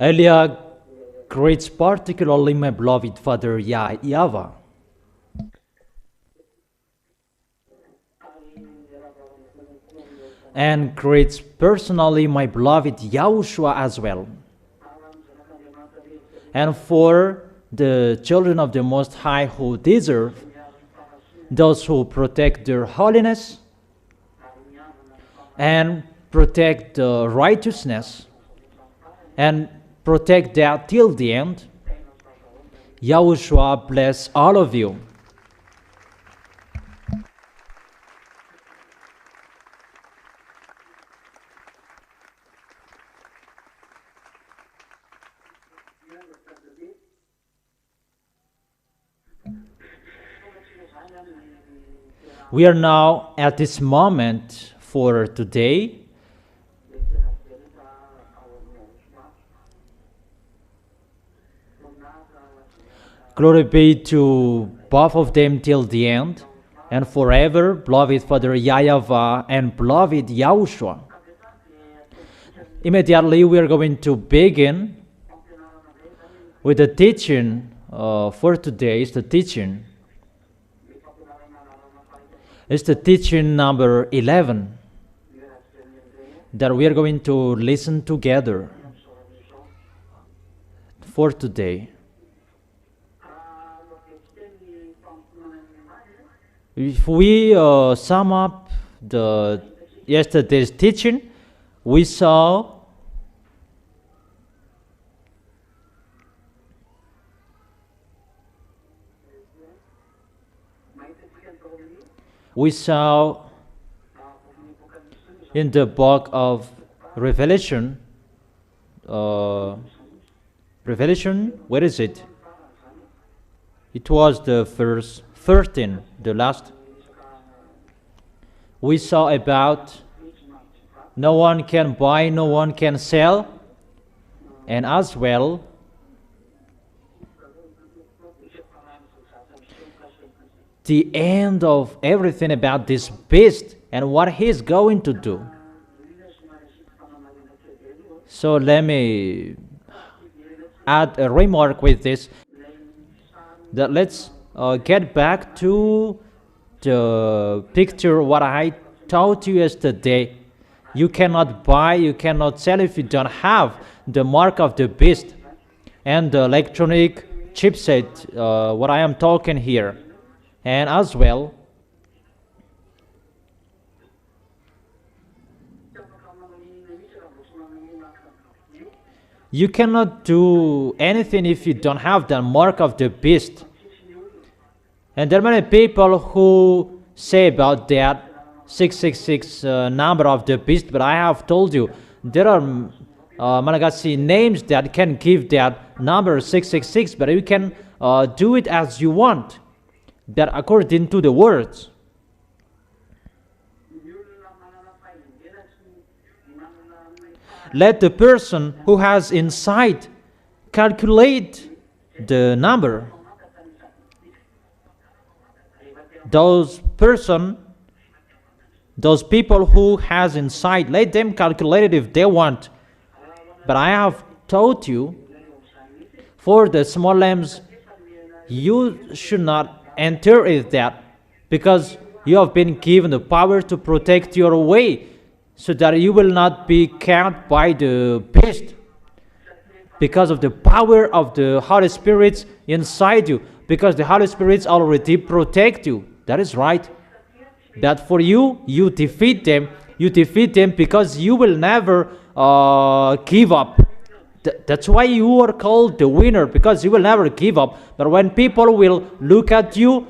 Elia greets particularly my beloved father YAHVAH, and greets personally my beloved YAHOSHUA as well. And for the children of the Most High who deserve, those who protect their holiness and protect the righteousness and protect that till the end, YAHOSHUA bless all of you. We are now at this moment for today. Glory be to both of them till the end and forever, beloved Father YAHVAH and beloved YAHOSHUA. Immediately we are going to begin with the teaching for today. It's the teaching number 11 that we are going to listen together for today. If we sum up yesterday's teaching, we saw in the book of Revelation, where is it? It was the verse 13, the last. We saw about no one can buy, no one can sell, and as well the end of everything about this beast and what he's going to do. So let me add a remark with this, that let's get back to the picture what I taught you yesterday. You cannot buy, you cannot sell if you don't have the mark of the beast and the electronic chipset, what I am talking here. And as well, you cannot do anything if you don't have the mark of the beast. And there are many people who say about that 666 number of the beast, but I have told you there are Malagasy names that can give that number 666, but you can do it as you want, that according to the words. Let the person who has insight calculate the number. Those people who has insight, let them calculate it if they want. But I have taught you, for the small lambs, you should not enter in that, because you have been given the power to protect your way, so that you will not be caught by the beast, because of the power of the Holy Spirit inside you, because the Holy Spirit already protect you. That is right. That for you, you defeat them because you will never give up. That's why you are called the winner, because you will never give up. But when people will look at you,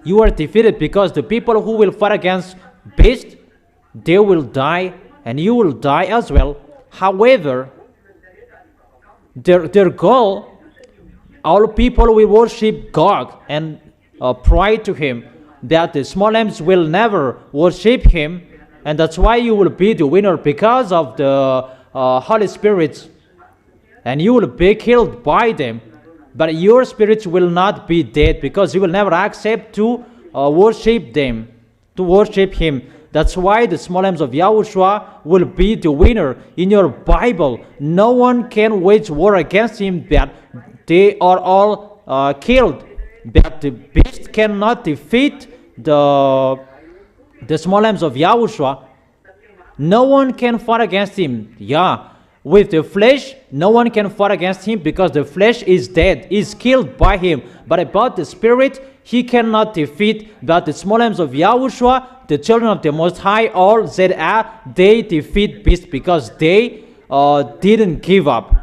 you are defeated, because the people who will fight against beast, they will die, and you will die as well. However, their goal, all people will worship God and pray to Him, that the small lambs will never worship Him, and that's why you will be the winner, because of the Holy Spirit, and you will be killed by them. But your spirit will not be dead, because you will never accept to worship them, to worship Him. That's why the small lambs of Yahushua will be the winner. In your Bible, no one can wage war against him, that they are all killed. But the beast cannot defeat the small lambs of Yahushua. No one can fight against him. Yeah. With the flesh, no one can fight against him because the flesh is dead, is killed by him. But about the spirit, he cannot defeat. But the small lambs of Yahushua, the children of the Most High, all ZA, they defeat beast because they didn't give up.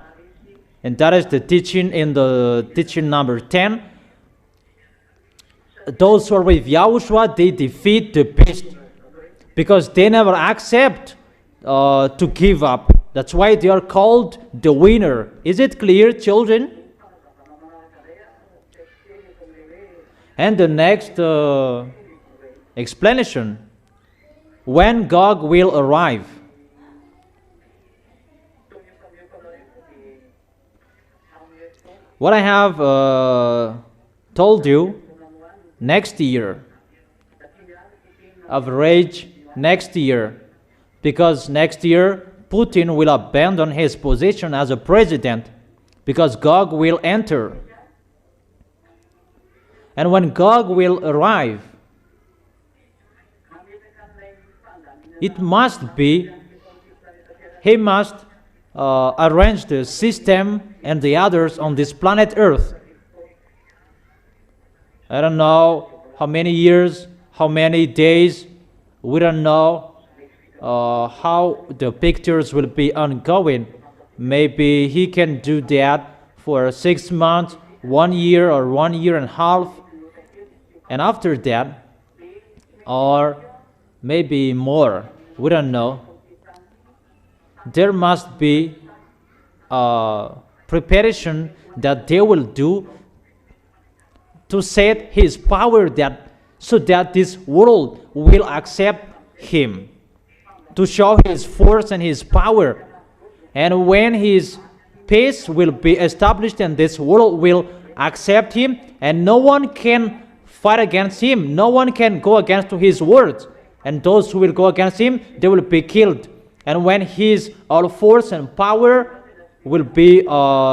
And that is the teaching in the teaching number 10. Those who are with Yahushua, they defeat the beast because they never accept to give up. That's why they are called the winner. Is it clear, children? And the next explanation, when Gog will arrive. What I have told you, next year, average next year, because next year Putin will abandon his position as a president because Gog will enter. And when Gog will arrive, it must be, he must arrange the system and the others on this planet Earth. I don't know how many years, how many days, we don't know how the pictures will be ongoing. Maybe he can do that for 6 months, 1 year, or 1 year and a half. And after that, or maybe more, we don't know. There must be a preparation that they will do to set his power that so that this world will accept him, to show his force and his power. And when his peace will be established and this world will accept him, and no one can fight against him, no one can go against his words, and those who will go against him, they will be killed. And when his all force and power will be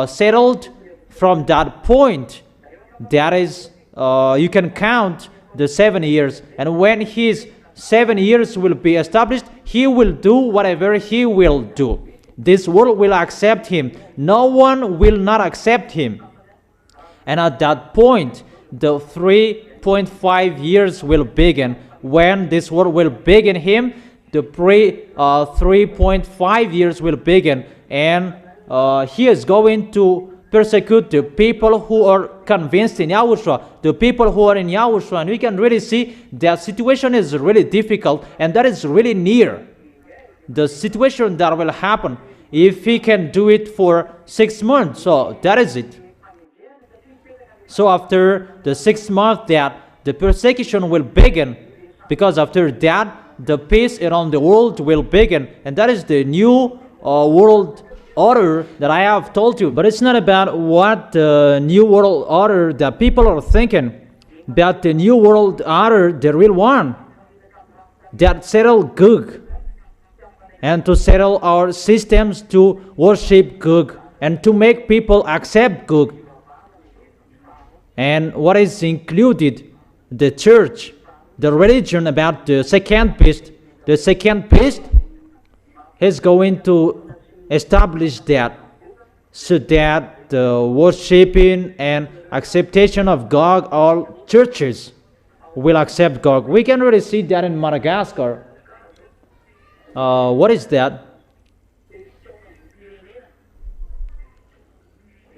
settled, from that point, that is, you can count the 7 years. And when his 7 years will be established, he will do whatever he will do. This world will accept him. No one will not accept him. And at that point, the 3.5 years will begin. When this world will begin him, the 3.5 years will begin. And he is going to persecute the people who are convinced in Yahushua, the people who are in Yahushua. And we can really see that situation is really difficult, and that is really near. The situation that will happen if he can do it for 6 months. So that is it. So after the 6 months, that the persecution will begin, because after that the peace around the world will begin, and that is the new world order that I have told you. But it's not about what the new world order that people are thinking, but the new world order, the real one, that settle Gog, and to settle our systems to worship Gog, and to make people accept Gog. And what is included? The church, the religion about the second beast. The second beast is going to establish that, so that the worshiping and acceptation of Gog, all churches will accept Gog. We can really see that in Madagascar. What is that?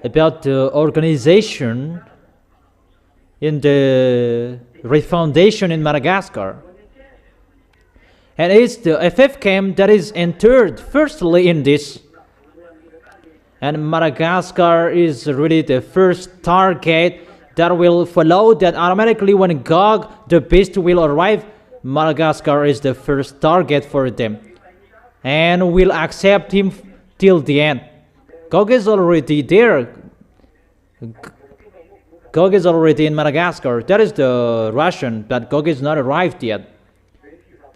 About the organization in the refoundation in Madagascar. And it's the FF camp that is entered firstly in this. And Madagascar is really the first target that will follow, that automatically when Gog, the beast, will arrive, Madagascar is the first target for them. And will accept him till the end. Gog is already there. Gog is already in Madagascar. That is the Russian, but Gog is not arrived yet.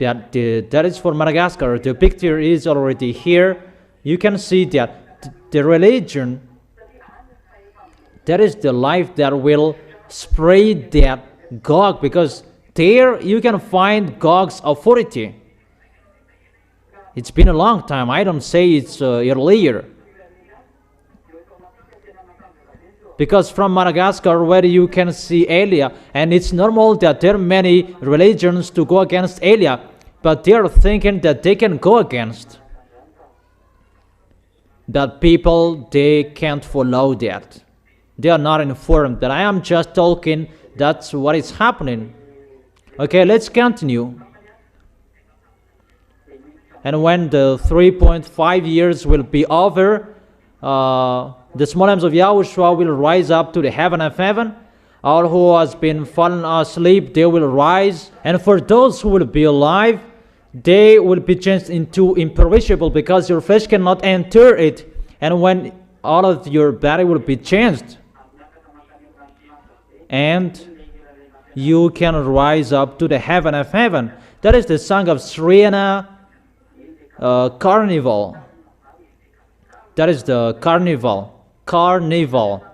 that is for Madagascar. The picture is already here. You can see that the religion, that is the life that will spread that Gog, because there you can find Gog's authority. It's been a long time. I don't say it's earlier. Because from Madagascar, where you can see Elia, and it's normal that there are many religions to go against Elia, but they are thinking that they can go against. That people, they can't follow that. They are not informed. But I am just talking, that's what is happening. Okay, let's continue. And when the 3.5 years will be over, the small lambs of Yahushua will rise up to the heaven of heaven. All who has been fallen asleep, they will rise. And for those who will be alive, they will be changed into imperishable, because your flesh cannot enter it. And when all of your body will be changed, and you can rise up to the heaven of heaven. That is the song of Sriana Carnival. That is the carnival. Carnival.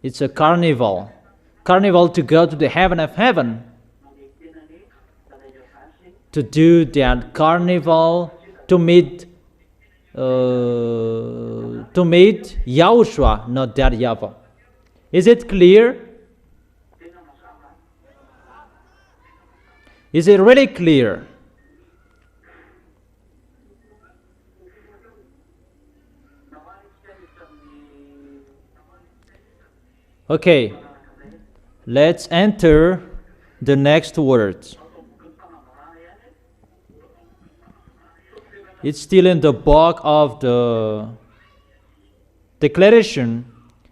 It's a carnival. Carnival to go to the heaven of heaven. To do that carnival, to meet Yahushua, not that YAHVAH. Is it clear? Is it really clear? Okay, let's enter the next words. It's still in the book of the declaration.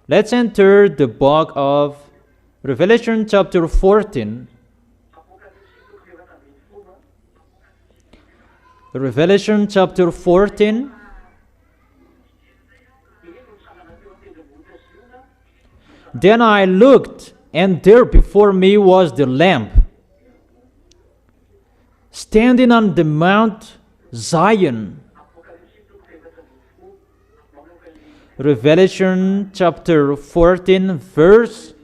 Let's enter the book of Revelation chapter 14. Revelation chapter 14. Then I looked, and there before me was the Lamb, standing on the Mount Zion. Revelation chapter 14, verse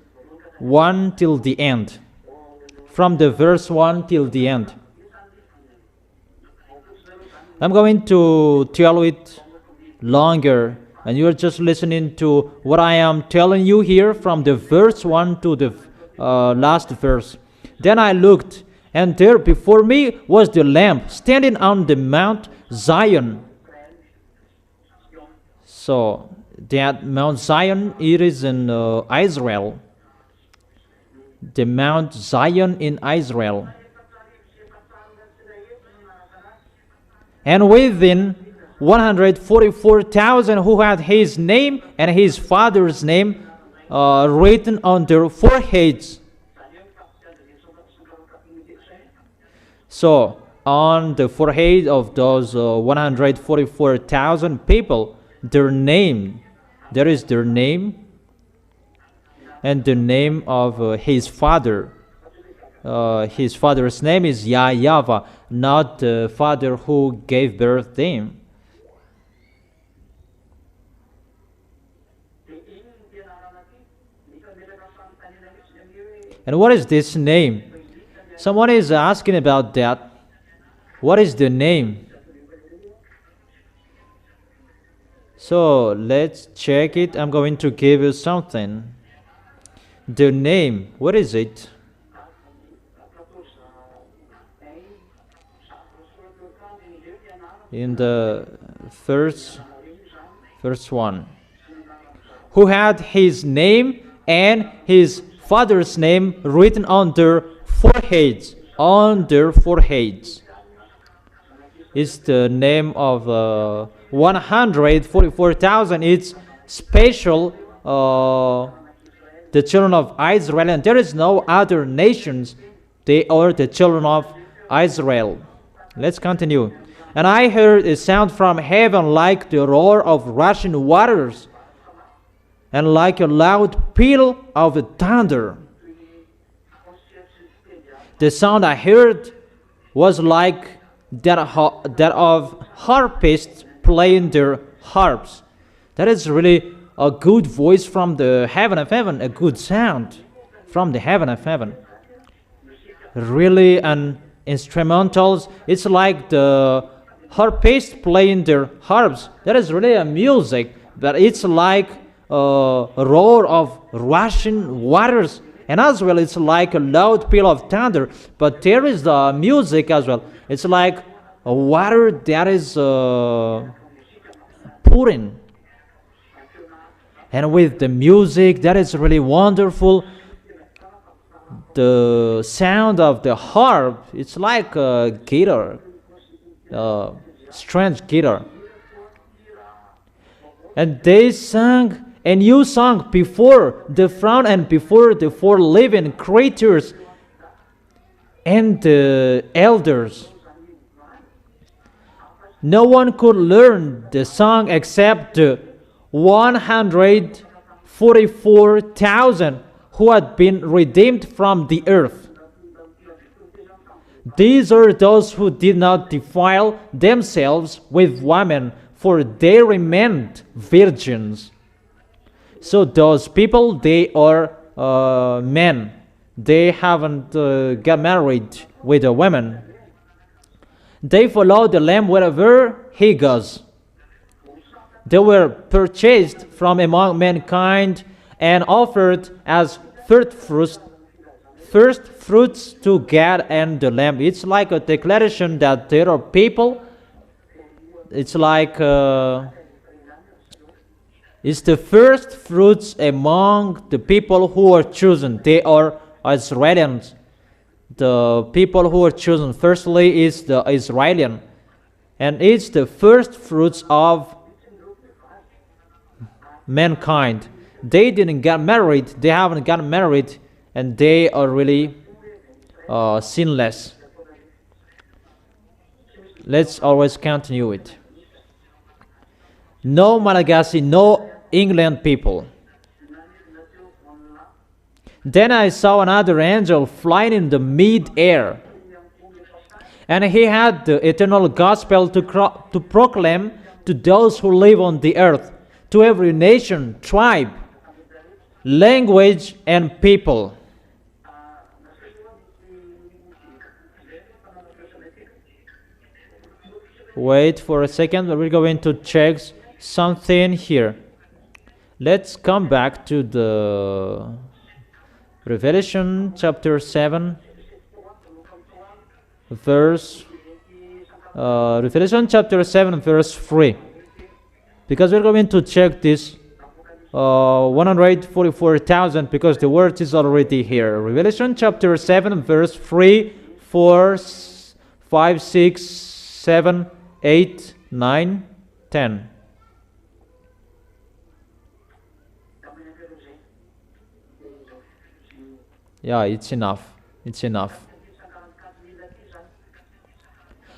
1 till the end. From the verse 1 till the end. I'm going to tell it longer, and you're just listening to what I am telling you here from the verse 1 to the last verse. Then I looked, and there before me was the Lamb, standing on the Mount Zion. So, that Mount Zion, it is in Israel. The Mount Zion in Israel. And within 144,000 who had his name and his father's name written on their foreheads. So, on the forehead of those 144,000 people, their name, there is their name, and the name of his father. His father's name is YAHVAH, not the father who gave birth to him. And what is this name? Someone is asking about that. What is the name? So let's check it. I'm going to give you something. The name, what is it? In the first one. Who had his name and his father's name written on their foreheads. On their foreheads. It's the name of 144,000. It's special, the children of Israel, and there is no other nations. They are the children of Israel. Let's continue. And I heard a sound from heaven like the roar of rushing waters, and like a loud peal of thunder. The sound I heard was like that of harpists playing their harps. That is really a good voice from the heaven of heaven, a good sound from the heaven of heaven. Really, an instrumentals. It's like the harpists playing their harps. That is really a music, but it's like a roar of rushing waters, and as well it's like a loud peal of thunder. But there is the music as well. It's like a water that is pouring, and with the music that is really wonderful. The sound of the harp, it's like a guitar, strange guitar. And they sang a new song before the throne and before the four living creatures and the elders. No one could learn the song except the 144,000 who had been redeemed from the earth. These are those who did not defile themselves with women, for they remained virgins. So those people, they are men. They haven't got married with a woman. They follow the Lamb wherever he goes. They were purchased from among mankind and offered as first fruits to God and the Lamb. It's like a declaration that there are people. It's like it's the first fruits among the people who are chosen. They are Israelians. The people who are chosen firstly is the Israelian, and it's the first fruits of mankind. They didn't get married, they haven't gotten married, and they are really sinless. Let's always continue it. No Malagasy, no England people. Then I saw another angel flying in the mid-air, and he had the eternal gospel to proclaim to those who live on the earth, to every nation, tribe, language, and people. Wait for a second, we're going to check something here. Let's come back to the Revelation chapter 7, Revelation chapter 7, verse 3. Because we're going to check this 144,000, because the word is already here. Revelation chapter 7, verse 3, 4, 5, 6, 7, 8, 9, 10. Yeah, it's enough. It's enough.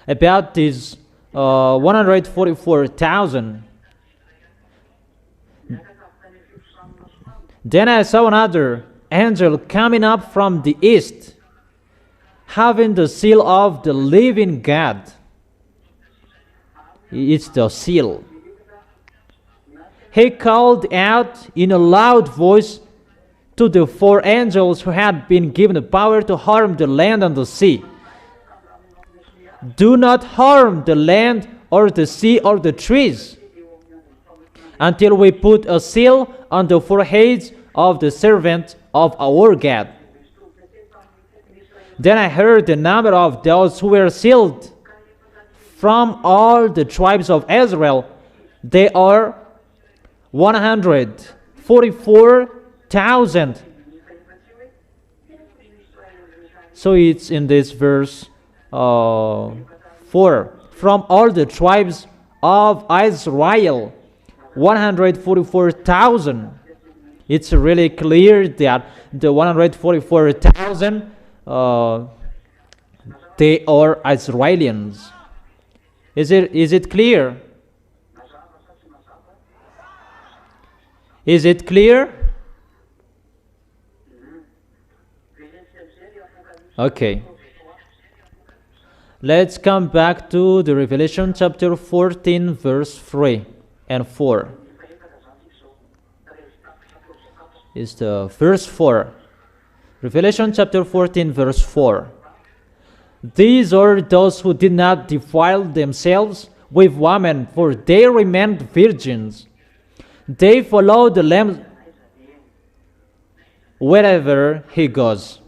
About these 144,000. Then I saw another angel coming up from the east, having the seal of the living God. It's the seal. He called out in a loud voice to the four angels who had been given the power to harm the land and the sea. Do not harm the land or the sea or the trees until we put a seal on the foreheads of the servants of our God. Then I heard the number of those who were sealed from all the tribes of Israel. They are 144,000. So it's in this verse 4. From all the tribes of Israel, 144,000. It's really clear that the 144,000 they are Israelians. Is it clear? Is it clear? Okay. Let's come back to the Revelation chapter 14, verse 3 and 4. It's the verse 4. Revelation chapter 14, verse 4. These are those who did not defile themselves with women, for they remained virgins. They follow the Lamb wherever he goes.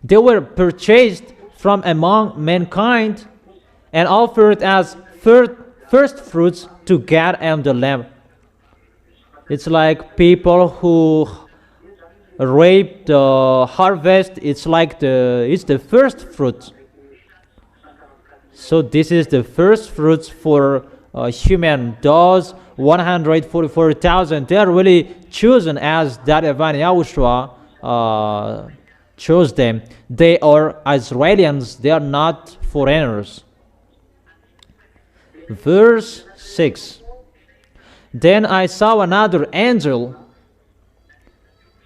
They were purchased from among mankind and offered as first fruits to God and the Lamb. It's like people who reap the harvest. It's the first fruit. So this is the first fruits for human. Those 144,000, they are really chosen as that Evan Yahushua chose them. They are Israelians, they are not foreigners. Verse 6. Then I saw another angel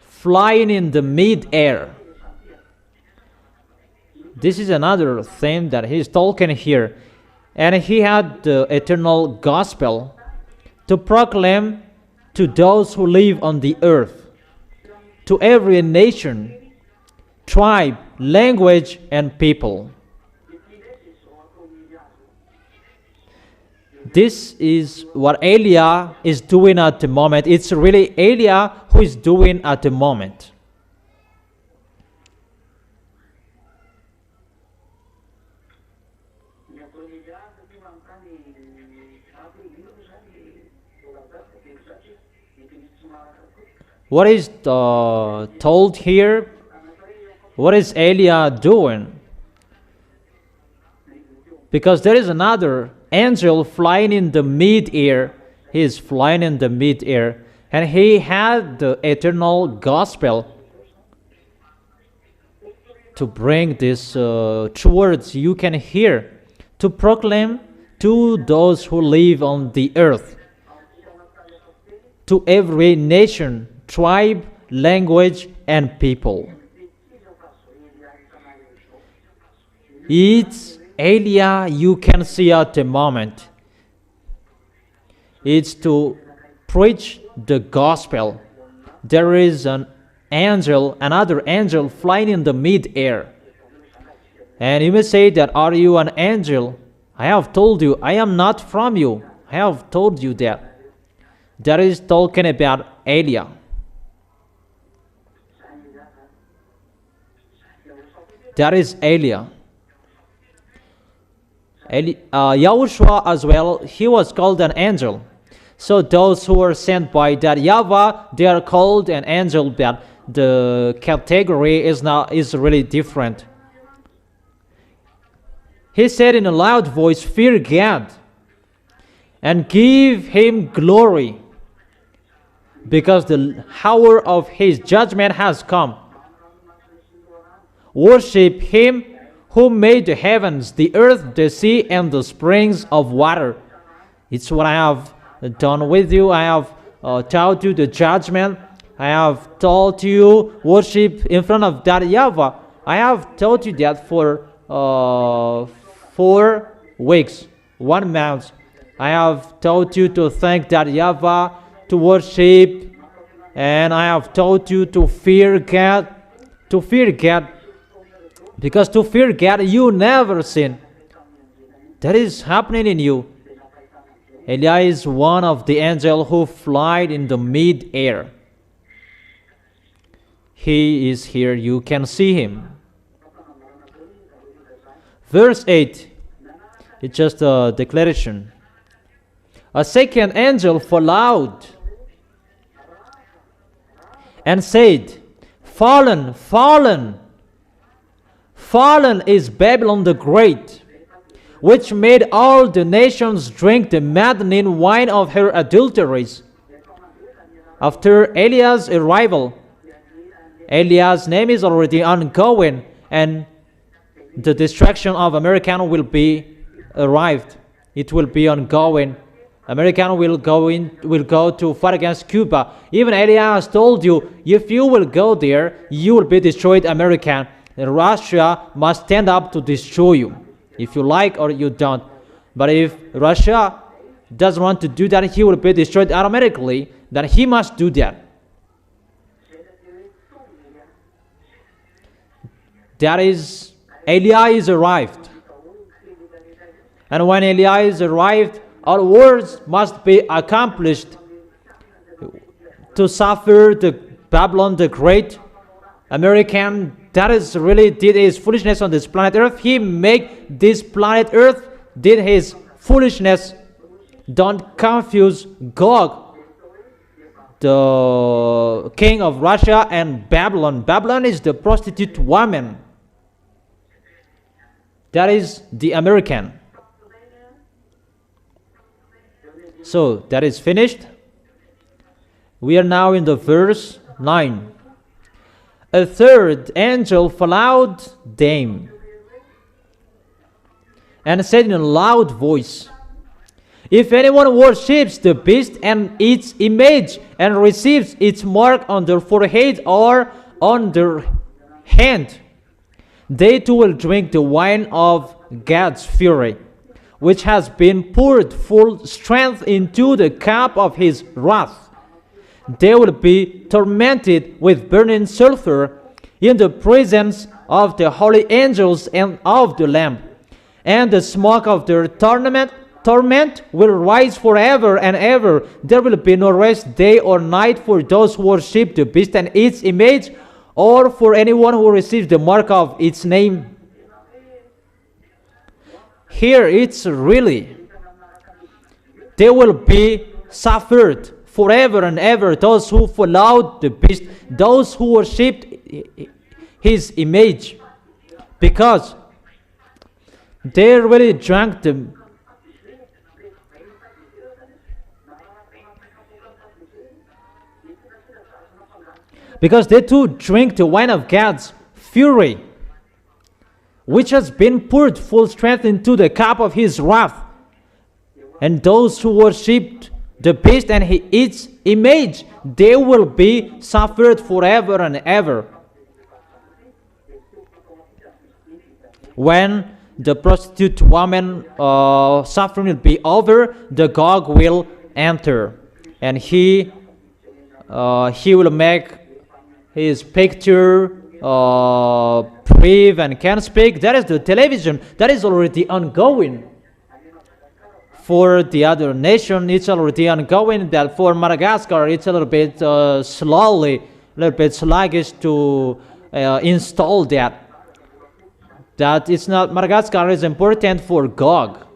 flying in the mid-air. This is another thing that he's talking here. And he had the eternal gospel to proclaim to those who live on the earth, to every nation, tribe, language, and people. This is what Eliah is doing at the moment. It's really Eliah who is doing at the moment. What is told here? What is Eliah doing? Because there is another angel flying in the mid-air. He is flying in the mid-air. And he had the eternal gospel to bring this true words you can hear, to proclaim to those who live on the earth, to every nation, tribe, language, and people. It's Eliah you can see at the moment. It's to preach the gospel. There is another angel flying in the mid-air. And you may say that, are you an angel? I have told you, I am not from you. I have told you that. That is talking about Eliah. That is Eliah. Yahushua as well, he was called an angel. So those who were sent by that YAHVAH, they are called an angel, but the category is really different. He said in a loud voice, fear God and give him glory, because the hour of his judgment has come. Worship him who made the heavens, the earth, the sea, and the springs of water. It's what I have done with you. I have taught you the judgment. I have taught you worship in front of that YAHVAH. I have taught you that for 4 weeks, 1 month. I have taught you to thank that YAHVAH, to worship, and I have taught you to fear God, because to fear God, you never sin. That is happening in you. Eliah is one of the angels who flied in the mid-air. He is here. You can see him. Verse 8. It's just a declaration. A second angel followed and said, fallen, fallen, fallen is Babylon the Great, which made all the nations drink the maddening wine of her adulteries. After Eliah's arrival, Eliah's name is already ongoing, and the destruction of America will be arrived. It will be ongoing. America will go to fight against Cuba. Even Eliah has told you, if you will go there, you will be destroyed, America. Russia must stand up to destroy you, if you like or you don't. But if Russia doesn't want to do that, he will be destroyed automatically. Then he must do that. That is, Elias arrived. And when Elias arrived, our words must be accomplished to suffer the Babylon the Great, American, that is really did his foolishness on this planet Earth. He made this planet Earth, did his foolishness. Don't confuse Gog, the king of Russia, and Babylon. Babylon is the prostitute woman. That is the American. So that is finished. We are now in the verse 9. A third angel followed them and said in a loud voice, if anyone worships the beast and its image and receives its mark on their forehead or on their hand, they too will drink the wine of God's fury, which has been poured full strength into the cup of his wrath. They will be tormented with burning sulfur in the presence of the holy angels and of the Lamb. And the smoke of their torment will rise forever and ever. There will be no rest day or night for those who worship the beast and its image, or for anyone who receives the mark of its name. Here it's really, they will be suffered forever and ever, those who followed the beast, those who worshipped his image, because they really drank because they too drink the wine of God's fury, which has been poured full strength into the cup of his wrath. And those who worshipped the beast and its image, they will be suffered forever and ever. When the prostitute woman suffering will be over, the Gog will enter, and he will make his picture brief and can speak. That is the television that is already ongoing. For the other nation, it's already ongoing. That for Madagascar, it's a little bit slowly, a little bit sluggish to install that. That it's not, Madagascar is important for Gog.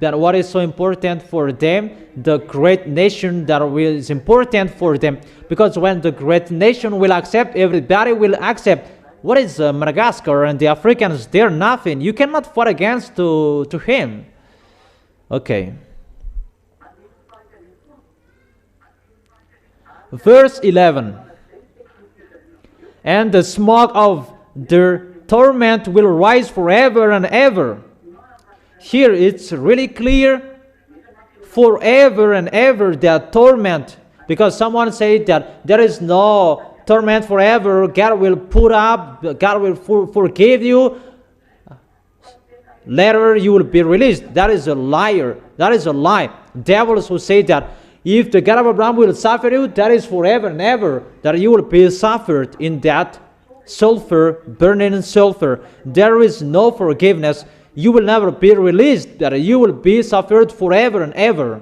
That what is so important for them, the great nation that is important for them. Because when the great nation will accept, everybody will accept. What is Madagascar and the Africans? They're nothing. You cannot fight against to him. Okay. Verse 11. And the smoke of their torment will rise forever and ever. Here it's really clear, forever and ever, that torment. Because someone said that there is no torment forever. God will put up, God will forgive you. Later you will be released. That is a liar. That is a lie. Devils who say that if the God of Abraham will suffer you, that is forever and ever, that you will be suffered in that sulfur, burning sulfur. There is no forgiveness. You will never be released, that you will be suffered forever and ever.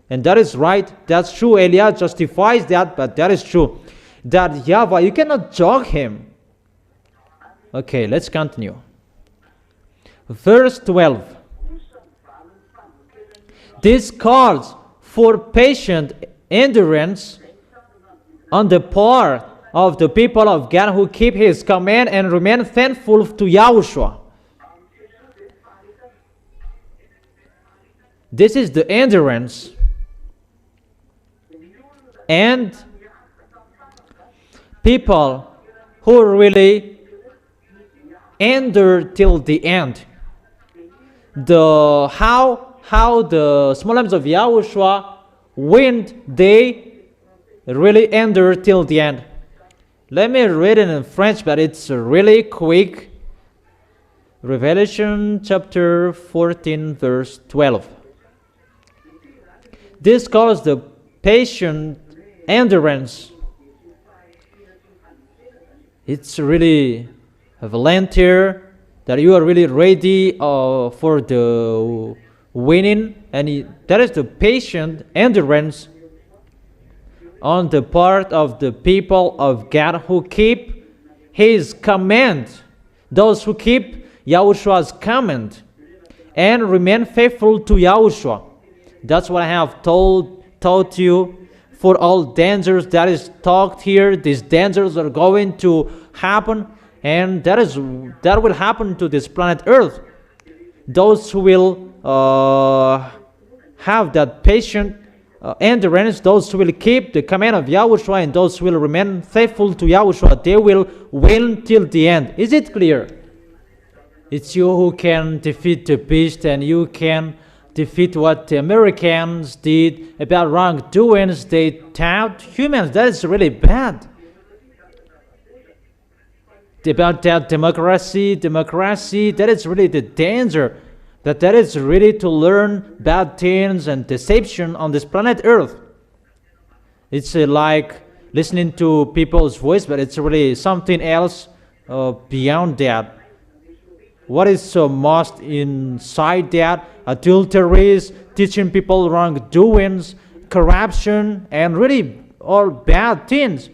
And that is right. That's true. Elias justifies that, but that is true. That YAHVAH, you cannot joke him. Okay, let's continue. Verse 12. This calls for patient endurance on the part of the people of God who keep his command and remain thankful to YAHOSHUA. This is the endurance. And people who really endure till the end. How the small lambs of YAHOSHUA, when they really endure till the end. Let me read it in French, but it's really quick. Revelation chapter 14, verse 12. This calls the patient endurance. It's really a volunteer that you are really ready for the winning, and that is the patient endurance on the part of the people of God who keep His command. Those who keep Yahoshua's command and remain faithful to Yahushua. That's what I have taught you. For all dangers that is talked here, these dangers are going to happen, and that will happen to this planet Earth. Those who will have that patient endurance, those who will keep the command of Yahushua, and those who will remain faithful to Yahushua, they will win till the end. Is it clear? It's you who can defeat the beast, and you can defeat what the Americans did about wrongdoings. They taught humans. That is really bad. About that democracy, that is really the danger. That is really to learn bad things and deception on this planet Earth. It's like listening to people's voice, but it's really something else beyond that. What is so most inside that? Adulteries, teaching people wrongdoings, corruption, and really all bad things.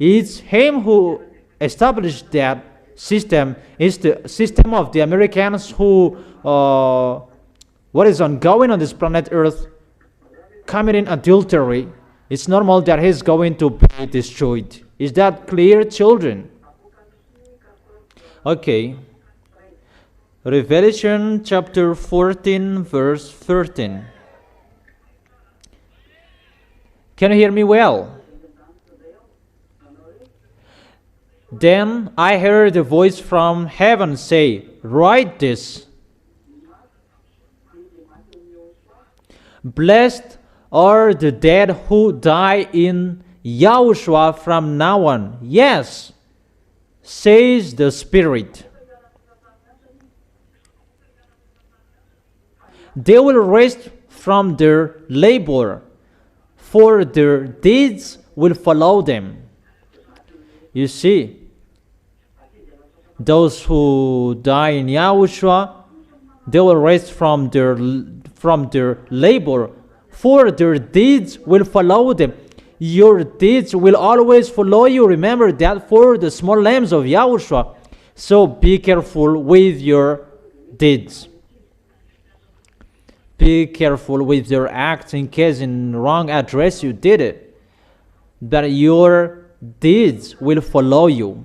It's him who established that system. It's the system of the Americans who, what is ongoing on this planet Earth, committing adultery. It's normal that he's going to be destroyed. Is that clear, children? Okay. Revelation chapter 14, verse 13. Can you hear me well? Then I heard a voice from heaven say, "Write this. Blessed are the dead who die in Yahushua from now on. Yes, says the Spirit. They will rest from their labor, for their deeds will follow them." You see, those who die in Yahushua, they will rest from their labor, for their deeds will follow them. Your deeds will always follow you. Remember that for the small lambs of Yahushua. So be careful with your deeds. Be careful with your acts in case in wrong address you did it. That your deeds will follow you.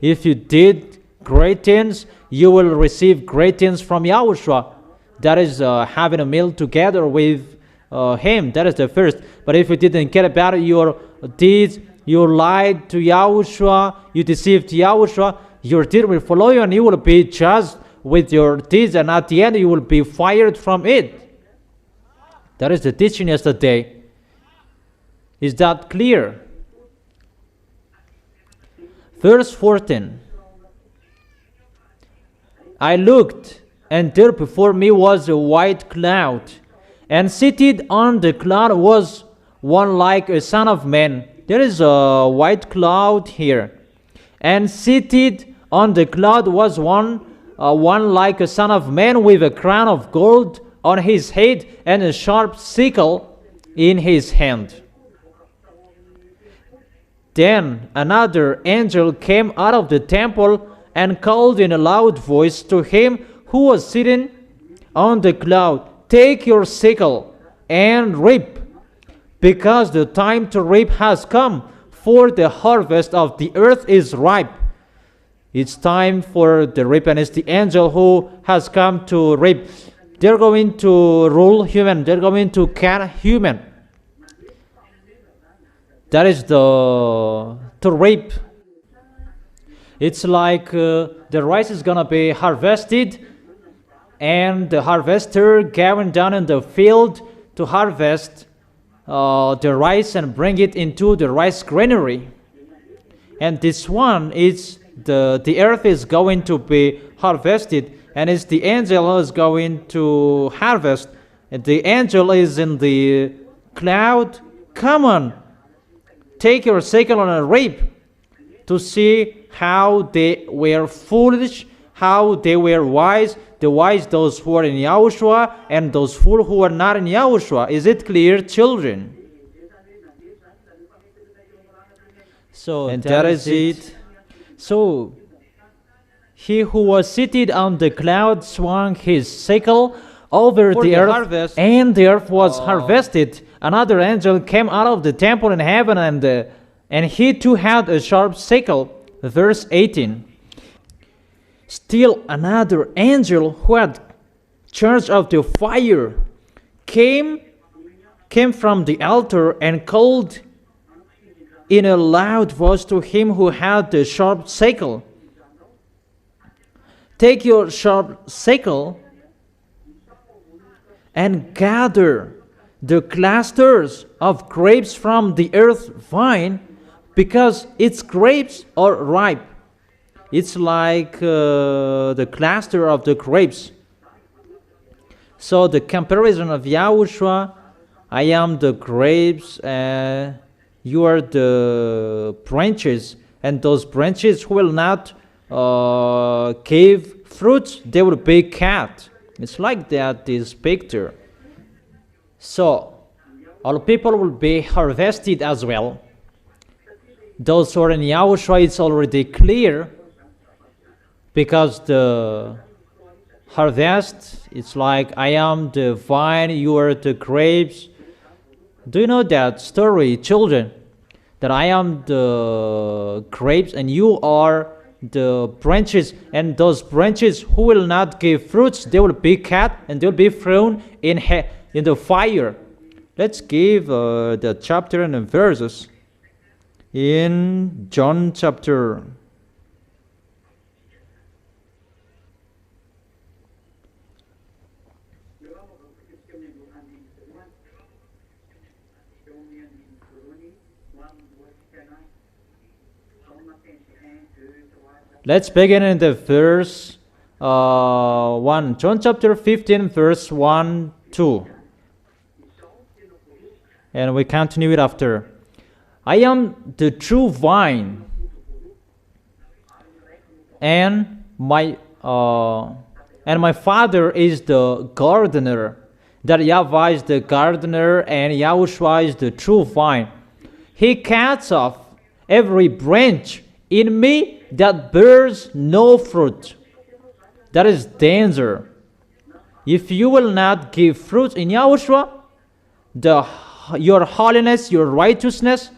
If you did great things, you will receive great things from Yahushua. That is having a meal together with Him. That is the first. But if you didn't care about your deeds, you lied to Yahushua, you deceived Yahushua, your deed will follow you, and you will be judged with your deeds, and at the end you will be fired from it. That is the teaching yesterday. Is that clear? Verse 14. I looked, and there before me was a white cloud, and seated on the cloud was one like a son of man. There is a white cloud here. And seated on the cloud was one like a son of man, with a crown of gold on his head and a sharp sickle in his hand. Then another angel came out of the temple and called in a loud voice to him who was sitting on the cloud, "Take your sickle and reap, because the time to reap has come, for the harvest of the earth is ripe." It's time for the reap, and it's the angel who has come to reap. They're going to rule human. They're going to cut human. That is to reap. It's like the rice is gonna be harvested, and the harvester going down in the field to harvest the rice and bring it into the rice granary. And this one is the earth is going to be harvested, and it's the angel who is going to harvest. And the angel is in the cloud. Come on, take your sickle and a reap, to see how they were foolish, how they were wise. The wise, those who are in Yahushua, and those fools who are not in Yahushua. Is it clear, children? So, and that is it. So, he who was seated on the cloud swung his sickle over the earth, harvest, and the earth was harvested. Another angel came out of the temple in heaven, and he too had a sharp sickle. Verse 18. Still another angel who had charge of the fire came from the altar and called in a loud voice to him who had the sharp sickle, take your sharp sickle and gather the clusters of grapes from the earth vine, because its grapes are ripe. It's like the cluster of the grapes. So the comparison of Yahushua, I am the grapes, you are the branches, and those branches will not give fruits, they will be cut. It's like that, this picture. So all people will be harvested as well. Those who are in Yahushua, it's already clear, because the harvest, it's like I am the vine, you are the grapes. Do you know that story, children? That I am the grapes and you are the branches, and those branches who will not give fruits, they will be cut and they will be thrown in the fire. Let's give the chapter and the verses in John chapter 1. Let's begin in the verse 1. John chapter 15, verse 1, 2. And we continue it after. I am the true vine, and my Father is the gardener. That YAHVAH is the gardener, and YAHOSHUA is the true vine. He cuts off every branch in me that bears no fruit. That is danger. If you will not give fruit in YAHOSHUA, your holiness, your righteousness,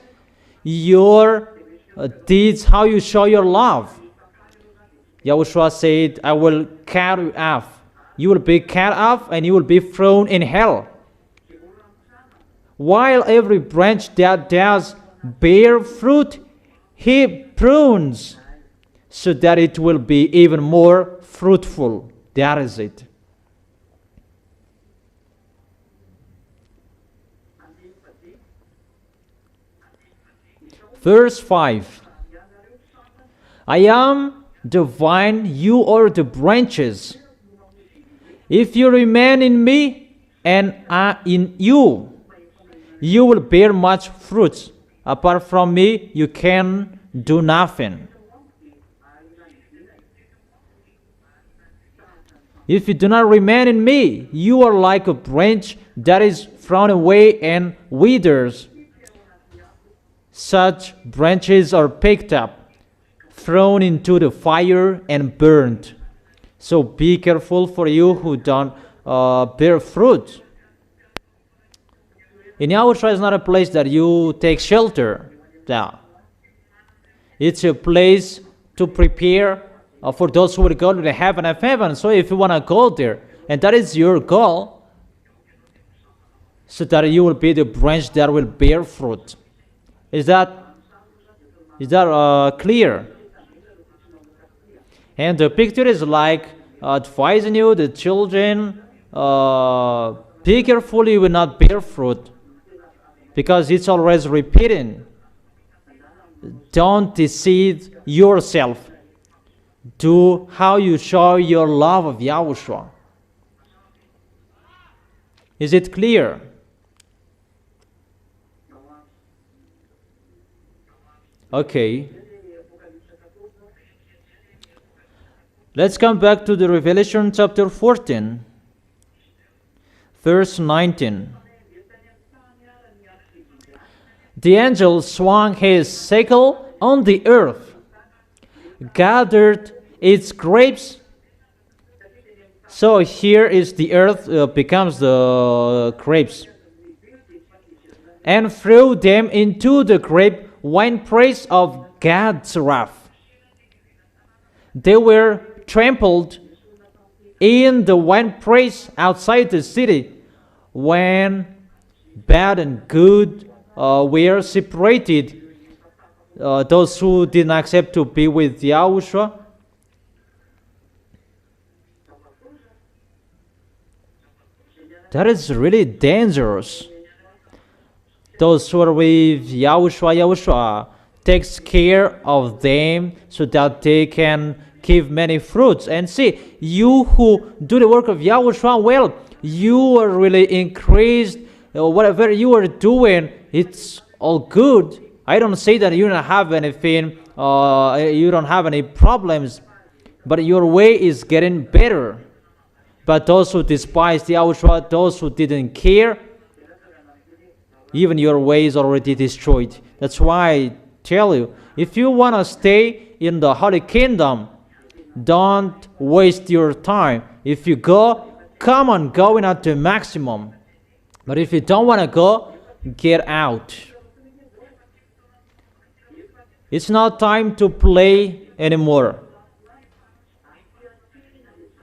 your deeds, how you show your love. YAHOSHUA said, I will cut you off. You will be cut off and you will be thrown in hell. While every branch that does bear fruit, He prunes so that it will be even more fruitful. That is it. Verse 5. I am the vine, you are the branches. If you remain in me and I in you, you will bear much fruit. Apart from me, you can do nothing. If you do not remain in me, you are like a branch that is thrown away and withers. Such branches are picked up, thrown into the fire, and burned. So be careful for you who don't bear fruit. In YAHOSHUA is not a place that you take shelter. Yeah. It's a place to prepare for those who will go to the heaven of heaven. So if you want to go there, and that is your goal, so that you will be the branch that will bear fruit. Is that clear? And the picture is like advising you, the children, be careful you will not bear fruit. because it's always repeating. Don't deceive yourself. Do how you show your love of Yahushua. Is it clear? Okay. Let's come back to the Revelation chapter 14, verse 19. The angel swung his sickle on the earth, gathered its grapes. So here is the earth becomes the grapes, and threw them into the grape winepress of God's wrath. They were trampled in the winepress outside the city when bad and good were separated. Those who did not accept to be with Yahushua, that is really dangerous. Those who are with Yahushua takes care of them so that they can give many fruits. And see, you who do the work of Yahushua, well, you are really increased. Whatever you are doing, it's all good. I don't say that you don't have anything, you don't have any problems, but your way is getting better. But those who despise Yahushua, those who didn't care, even your way is already destroyed. That's why I tell you, if you want to stay in the Holy Kingdom, don't waste your time. If you go, come on, going at the maximum. But if you don't want to go, get out. It's not time to play anymore.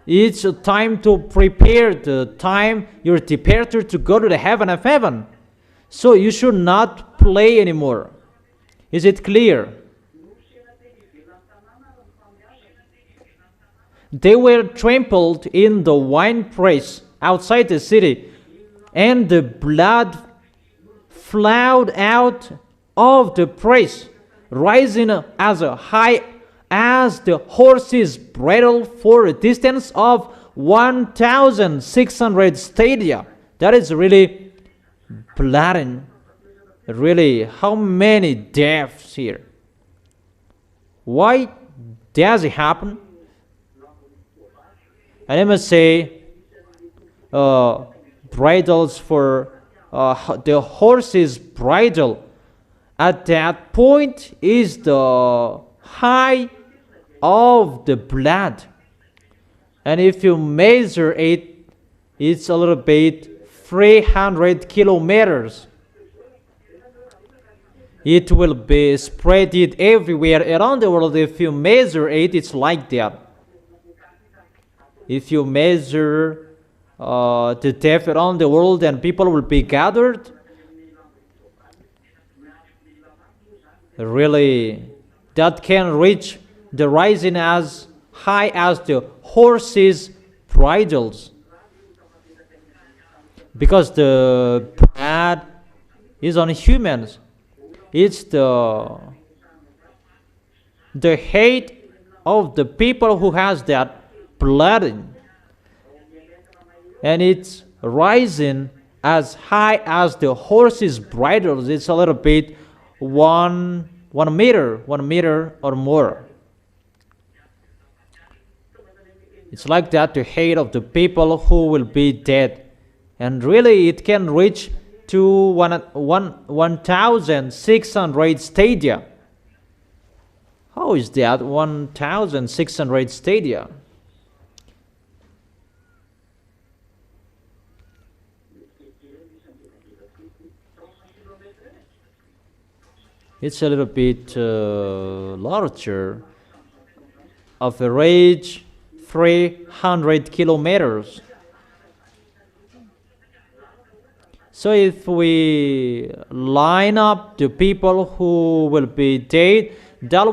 It's time to prepare the time your departure to go to the heaven of heaven. So you should not play anymore. Is it clear? They were trampled in the winepress outside the city, and the blood flowed out of the press, rising as high as the horse's bridle for a distance of 1,600 stadia. That is really bloody. Really, how many deaths here? Why does it happen? And I must say, bridles for the horse's bridle at that point is the high of the blood. And if you measure it, it's a little bit 300 kilometers. It will be spread everywhere around the world. If you measure it, it's like that. If you measure the depth around the world, and people will be gathered, really, that can reach the rising as high as the horses' bridles. Because the blood is on humans. It's the hate of the people who has that blood in. And it's rising as high as the horse's bridles. It's a little bit one meter or more. It's like that, the hate of the people who will be dead. And really it can reach to 1,600 stadia. How is that 1,600 stadia? It's a little bit larger, of a range 300 kilometers. So if we line up the people who will be dead, that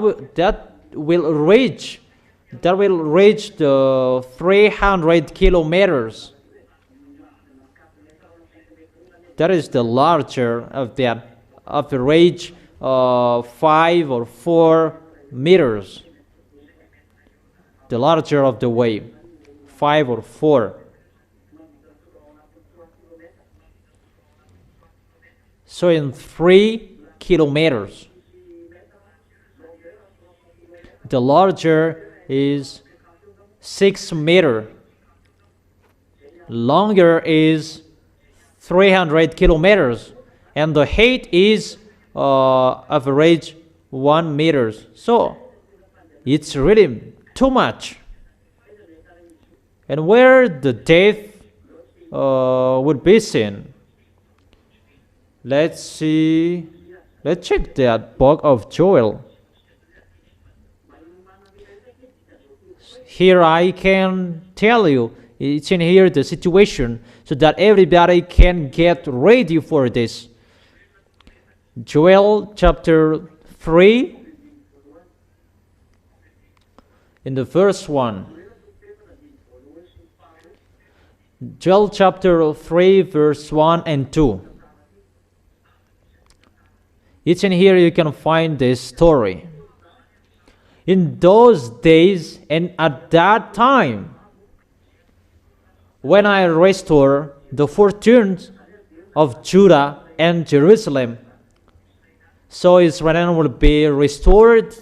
will reach the 300 kilometers. That is the larger of that, average 5 or 4 meters. The larger of the wave, 5 or 4. So in 3 kilometers, the larger is 6 meter. Longer is 300 kilometers, and the height is average 1 meters. So it's really too much. And where the death would be seen? Let's see. Let's check that book of Joel. Here I can tell you, it's in here the situation, so that everybody can get ready for this. Joel chapter 3, in the verse 1. Joel chapter 3, verse 1 and 2. It's in here you can find this story. In those days and at that time, when I restore the fortunes of Judah and Jerusalem, so Israel will be restored.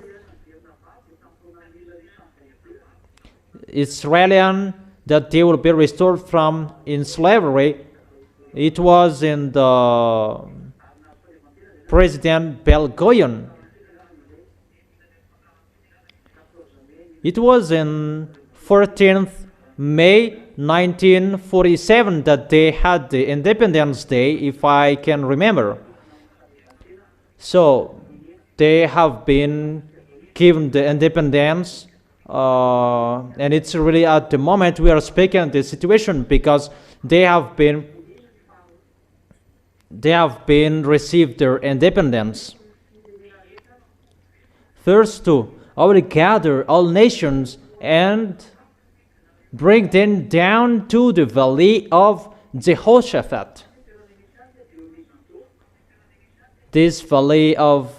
Israelian, that they will be restored from in slavery. It was in the President Belgoyan. It was in 14th May 1947 that they had the Independence Day, if I can remember. So they have been given the independence, and it's really at the moment we are speaking the situation, because they have been received their independence. Verse 2. I will gather all nations and bring them down to the valley of Jehoshaphat. This valley of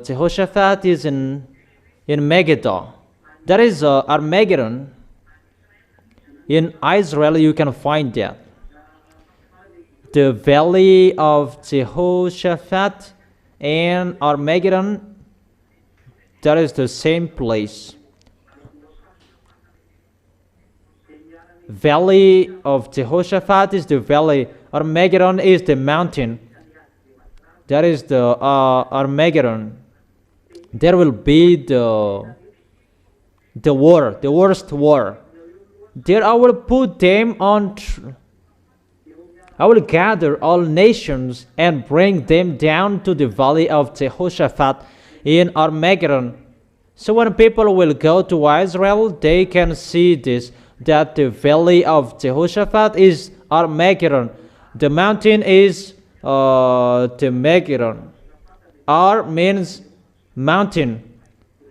Jehoshaphat is in Megiddo. That is Armageddon. In Israel you can find that. The valley of Jehoshaphat and Armageddon, that is the same place. Valley of Jehoshaphat is the valley. Armageddon is the mountain. That is the Armageddon. There will be the war, the worst war. There I will put them on. I will gather all nations and bring them down to the valley of Jehoshaphat in Armageddon. So when people will go to Israel, they can see this, that the valley of Jehoshaphat is Armageddon. The mountain is the Megiddo. Ar means mountain,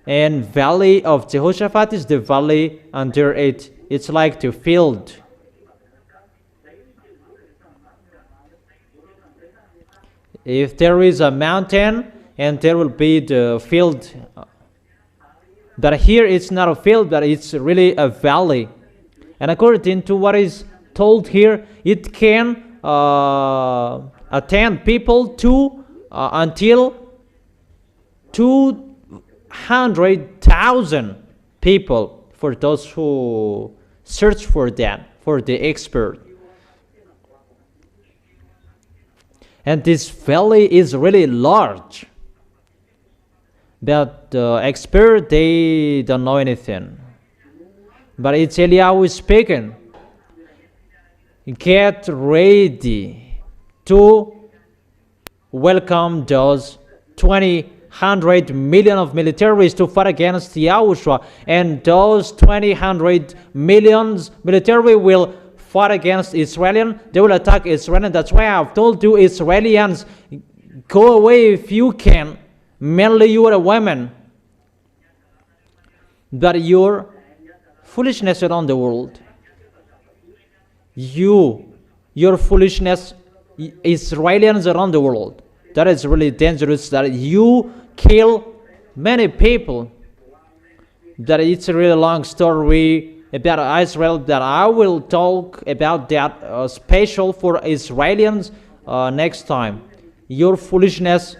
and valley of Jehoshaphat is the valley under it. It's like the field. If there is a mountain, and there will be the field. But here it's not a field, but it's really a valley. And according to what is told here, it can attend people to until 200,000 people, for those who search for that, for the expert. And this valley is really large. But the expert, they don't know anything. But it's Eliyahu speaking. Get ready to welcome those 100 million of militaries to fight against Yahushua. And those 100 million military will fight against Israel. They will attack Israel. And that's why I've told you, Israelians, go away if you can. Mainly you are a woman, but your foolishness around the world, your foolishness, Israelis around the world. That is really dangerous, that you kill many people. That it's a really long story about Israel that I will talk about that special for Israelis next time. Your foolishness,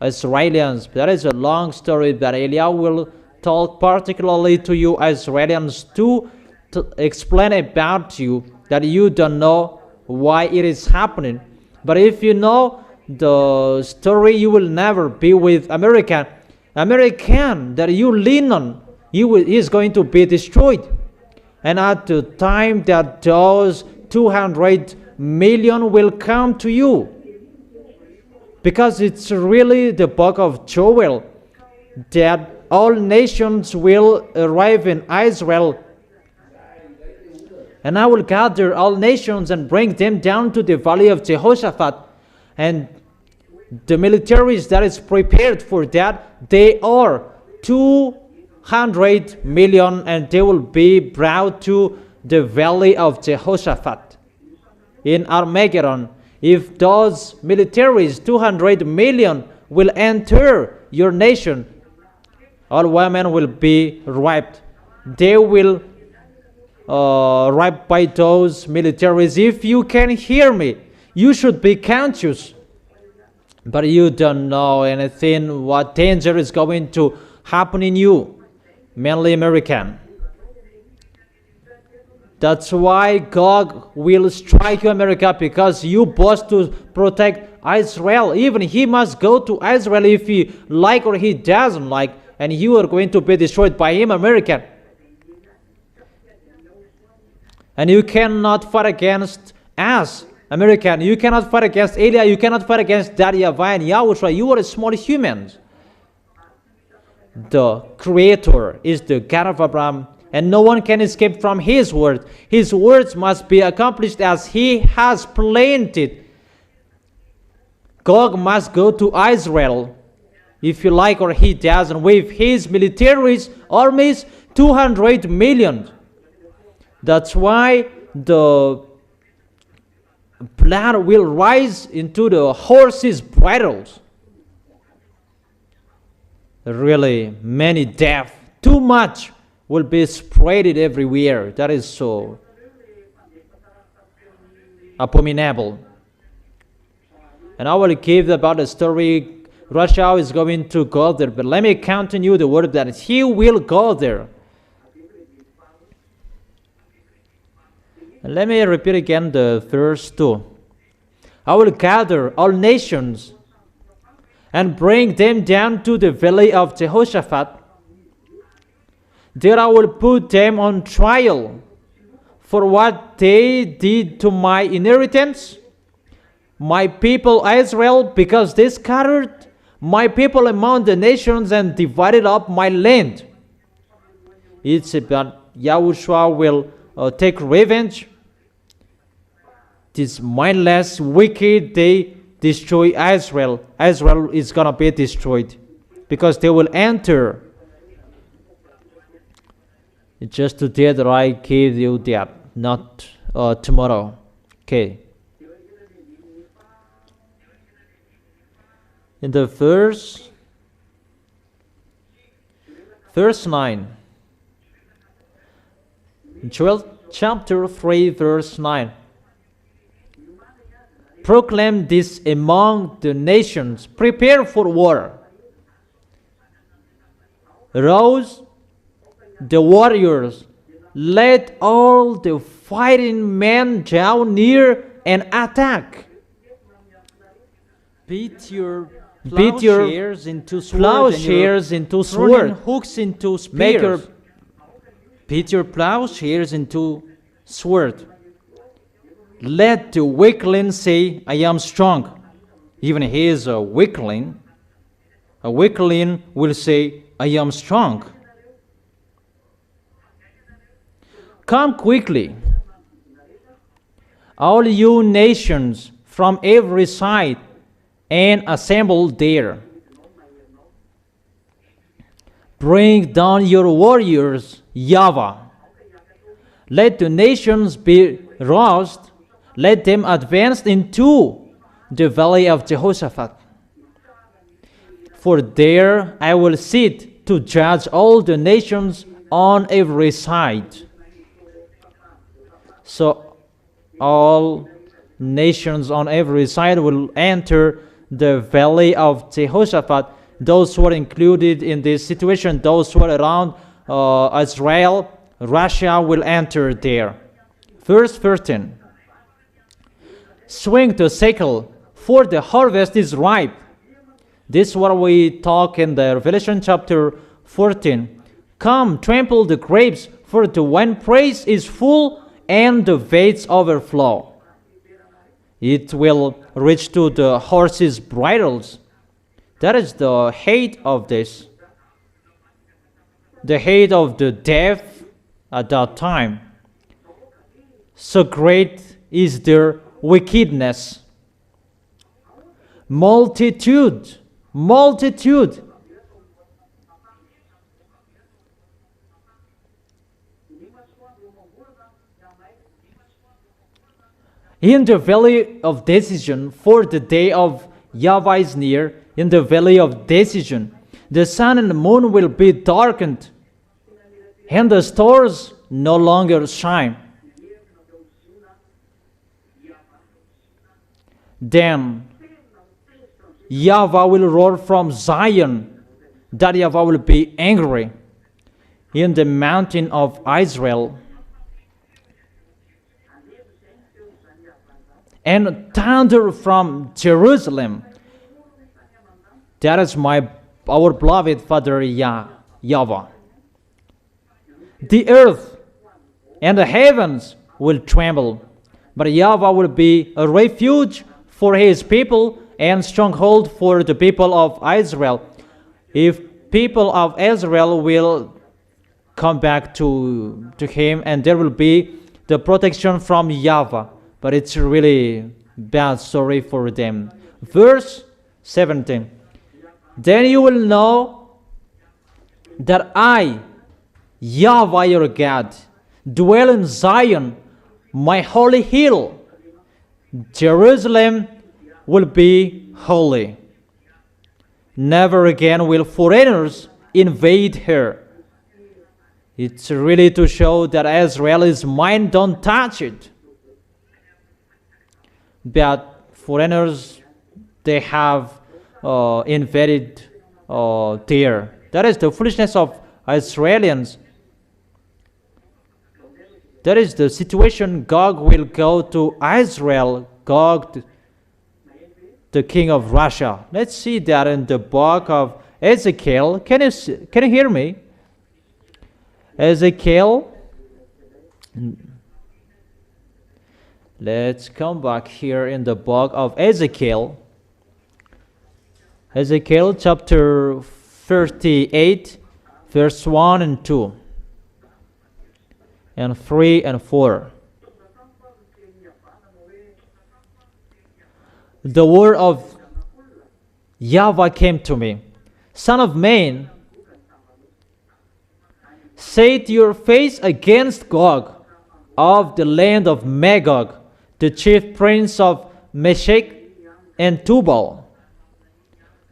Israelis. That is a long story that Elia will talk particularly to you Israelis to explain about you, that you don't know why it is happening. But if you know the story, you will never be with American that you lean on. He is going to be destroyed. And at the time that those 200 million will come to you, because it's really the book of Joel that all nations will arrive in Israel, and I will gather all nations and bring them down to the valley of Jehoshaphat. And the militaries that is prepared for that, they are 200 million, and they will be brought to the valley of Jehoshaphat in Armageddon. If those militaries, 200 million, will enter your nation, all women will be raped. They will raped by those militaries. If you can hear me, you should be conscious. But you don't know anything, what danger is going to happen in you, mainly American. That's why God will strike you, America, because you boast to protect Israel. Even he must go to Israel if he like or he doesn't like, and you are going to be destroyed by him, American. And you cannot fight against us, American. You cannot fight against Elia. You cannot fight against that YAHVAH and YAHOSHUA. You are small humans. The Creator is the God of Abraham, and no one can escape from His word. His words must be accomplished as He has planned it. God must go to Israel, if you like or He doesn't, with His militaries, armies, 200 million. That's why the blood will rise into the horses' bridles. Really, many death, too much will be spreaded everywhere. That is so abominable. And I will give about the story. Russia is going to go there, but let me continue the word that he will go there. And let me repeat again the verse 2. I will gather all nations and bring them down to the valley of Jehoshaphat. There I will put them on trial for what they did to my inheritance, my people Israel, because they scattered my people among the nations and divided up my land. It's about YAHOSHUA will take revenge. This mindless, wicked, they destroy Israel. Israel is going to be destroyed because they will enter. It's just today that I gave you that, not tomorrow. Okay. In the verse 9. Joel chapter 3 verse 9. Proclaim this among the nations. Prepare for war. Rouse the warriors. Let all the fighting men draw near and attack. Beat your plowshares into sword, hooks into spears. Beat your plowshares into sword. Let the weakling say, I am strong. Even he is a weakling. A weakling will say, I am strong. Come quickly, all you nations from every side, and assemble there. Bring down your warriors, YAHVAH. Let the nations be roused. let them advance into the valley of Jehoshaphat. For there I will sit to judge all the nations on every side. So all nations on every side will enter the valley of Jehoshaphat. Those who are included in this situation, those who are around Israel, Russia will enter there. Verse 13. Swing the sickle, for the harvest is ripe. This is what we talk in the Revelation chapter 14. Come, trample the grapes, for the winepress is full and the vats overflow. It will reach to the horses' bridles. That is the height of this. The height of the death at that time. So great is their wickedness. Multitude. In the valley of decision, for the day of YAHVAH is near, in the valley of decision, the sun and the moon will be darkened, and the stars no longer shine. Then YAHVAH will roar from Zion, that YAHVAH will be angry in the mountain of Israel, and thunder from Jerusalem. That is our beloved Father YAHVAH. The earth and the heavens will tremble, but YAHVAH will be a refuge for his people and stronghold for the people of Israel. If people of Israel will come back to him, and there will be the protection from YAHVAH. But it's a really bad story for them. Verse 17. Then you will know that I, YAHVAH your God, dwell in Zion, my holy hill. Jerusalem will be holy. Never again will foreigners invade her. It's really to show that Israel is mine, don't touch it. But foreigners, they have invaded there. That is the foolishness of Israelians. That is the situation. Gog will go to Israel. Gog, the king of Russia. Let's see that in the book of Ezekiel. Can you hear me? Ezekiel. Let's come back here in the book of Ezekiel. Ezekiel chapter 38, verse 1 and 2, and 3 and 4. The word of YAHVAH came to me. Son of man, set your face against Gog of the land of Magog, the chief prince of Meshech and Tubal.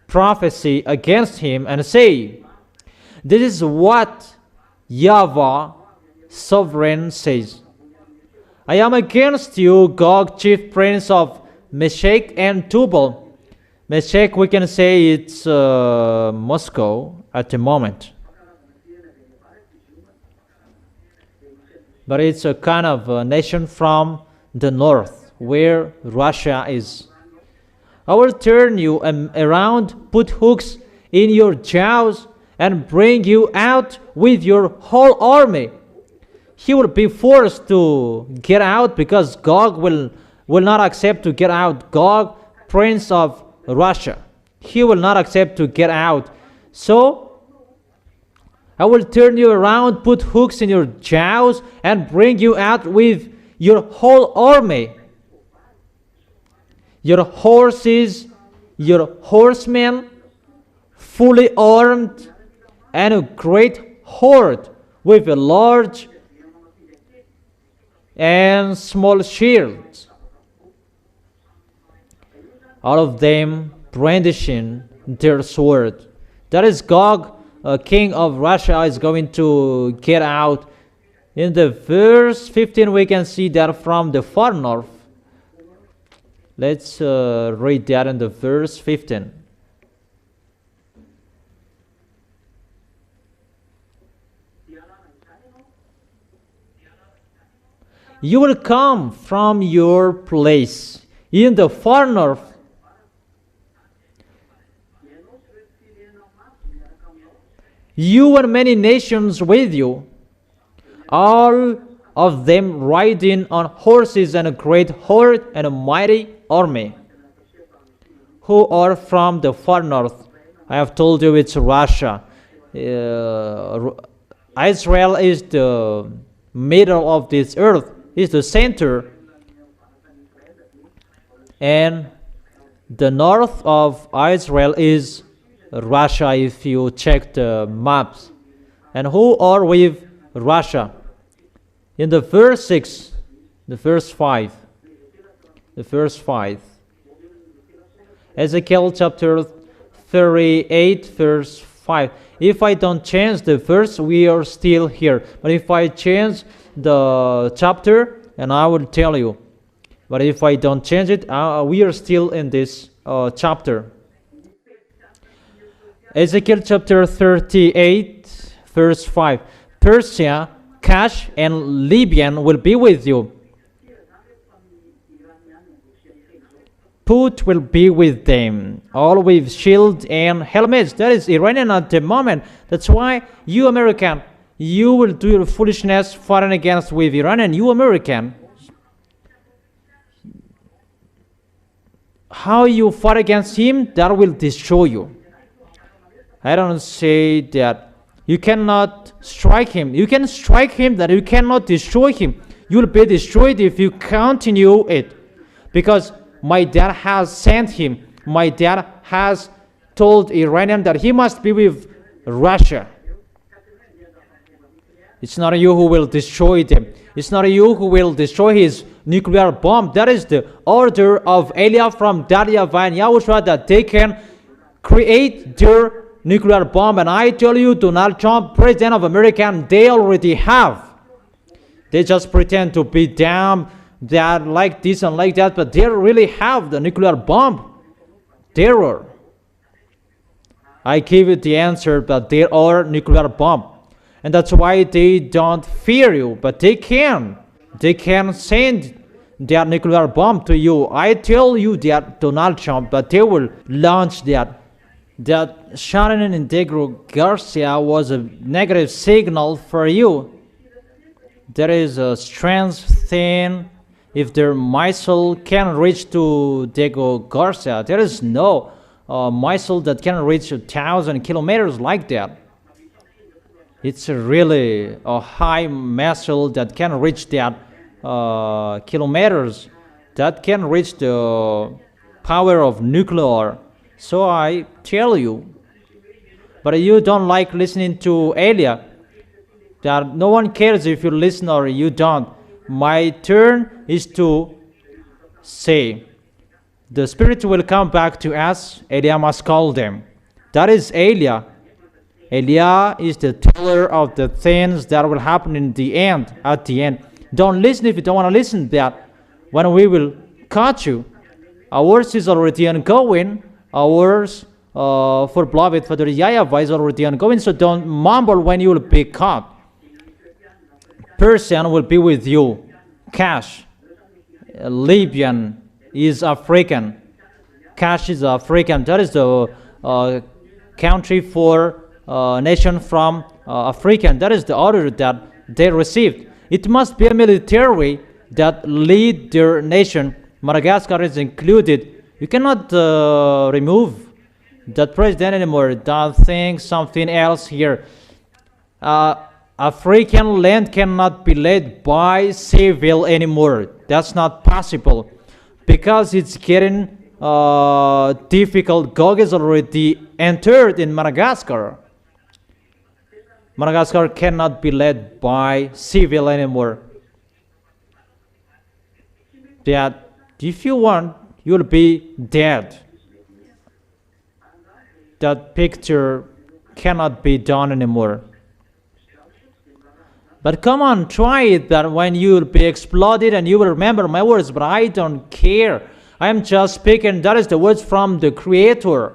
Prophesy against him and say, this is what YAHVAH sovereign says. I am against you, Gog, chief prince of Meshech and Tubal. Meshech, we can say it's Moscow at the moment. But it's a kind of a nation from the north, where Russia is. I will turn you around, put hooks in your jaws, and bring you out with your whole army. He will be forced to get out because Gog will not accept to get out. Gog, prince of Russia, he will not accept to get out. So I will turn you around, put hooks in your jaws, and bring you out with your whole army. Your horses, your horsemen, fully armed, and a great horde with a large and small shields. all of them brandishing their sword. That is Gog, king of Russia, is going to get out. In the verse 15, we can see that from the far north. Let's read that in the verse 15. You will come from your place in the far north. You and many nations with you, all of them riding on horses and a great horde and a mighty army, who are from the far north. I have told you it's Russia. Israel is the middle of this earth, is the center, and the north of Israel is Russia, if you check the maps. And who are with Russia? In the verse 6, the verse 5, Ezekiel chapter 38, verse 5. If I don't change the verse, we are still here. But if I change the chapter, and I will tell you. But if I don't change it, we are still in this chapter. Ezekiel chapter 38, verse 5. Persia, Cush, and Libyan will be with you. Put will be with them, all with shield and helmets. That is Iranian at the moment. That's why you American, you will do your foolishness fighting against with Iranian. You American, how you fight against him, that will destroy you. I don't say that you cannot strike him. You can strike him, that you cannot destroy him. You will be destroyed if you continue it. Because my dad has sent him. My dad has told Iranian that he must be with Russia. It's not you who will destroy them. It's not you who will destroy his nuclear bomb. That is the order of Elia from YAHVAH and YAHOSHUAH, that they can create their nuclear bomb. And I tell you, Donald Trump, President of America, they already have. They just pretend to be damn that like this and like that, but they really have the nuclear bomb. Terror. I give it the answer, but they are nuclear bomb. And that's why they don't fear you, but they can. They can send their nuclear bomb to you. I tell you that Donald Trump, but they will launch that. That Sharon and Degro Garcia was a negative signal for you. There is a strange thing. If their missile can reach to Diego Garcia, there is no missile that can reach 1,000 kilometers like that. It's really a high missile that can reach that kilometers, that can reach the power of nuclear. So I tell you, but you don't like listening to Elia. That no one cares if you listen or you don't. My turn is to say, the Spirit will come back to us. Elia must call them. That is Elia. Elia is the teller of the things that will happen in the end, at the end. Don't listen if you don't want to listen that. When we will catch you, ours is already ongoing. Ours for beloved, for the YAHVAH is already ongoing. So don't mumble when you will be caught. Persian will be with you. Cush, Libyan is African. Cush is African. That is the country for nation from African. That is the order that they received. It must be a military that lead their nation. Madagascar is included. You cannot remove that president anymore. Don't think something else here. African land cannot be led by civil anymore. That's not possible because it's getting difficult. Gog is already entered in Madagascar. Madagascar cannot be led by civil anymore. That if you want, you will be dead. That picture cannot be done anymore. But come on, try it, that when you will be exploded and you will remember my words, but I don't care. I am just speaking, that is the words from the Creator.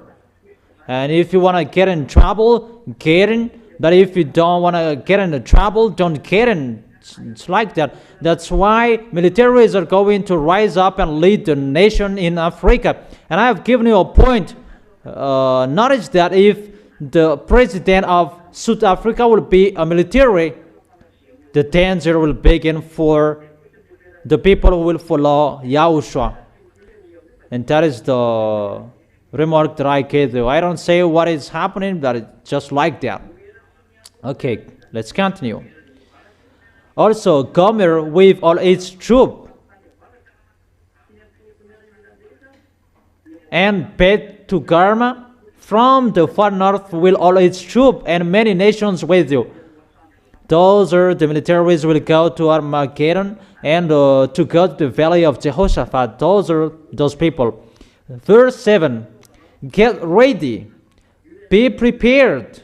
And if you want to get in trouble, get in. But if you don't want to get into trouble, don't get in. It's like that. That's why militaries are going to rise up and lead the nation in Africa. And I have given you a point. Notice that if the president of South Africa will be a military, the danger will begin for the people who will follow Yahushua. And that is the remark that I gave you. I don't say what is happening, but it's just like that. Okay, let's continue. Also, Gomer with all its troops, and Bet to Garma from the far north will all its troops, and many nations with you. Those are the militaries will go to Armageddon and to go to the valley of Jehoshaphat. Those are those people. Verse 7. Get ready. Be prepared.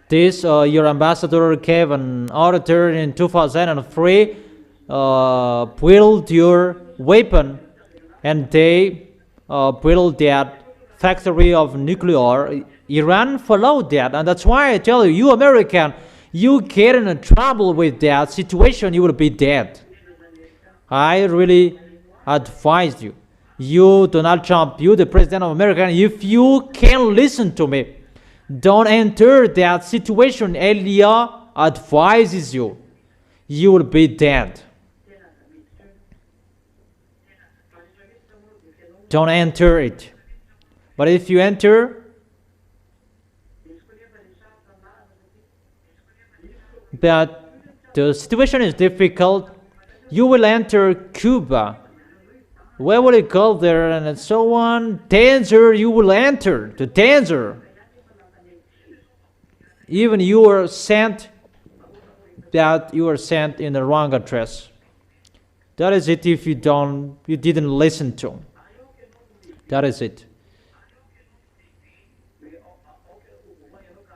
This, your ambassador gave an order in 2003. Build your weapon. And they built that factory of nuclear. Iran followed that, and that's why I tell you, you American, you get in trouble with that situation, you will be dead. I really advise you. You, Donald Trump, you, the President of America, if you can listen to me, don't enter that situation. Elia advises you. You will be dead. Don't enter it. But if you enter, but the situation is difficult, you will enter Cuba. Where will you go there and so on? Danger, you will enter. The danger. Even you are sent, that you are sent in the wrong address. That is it if you didn't listen to. That is it.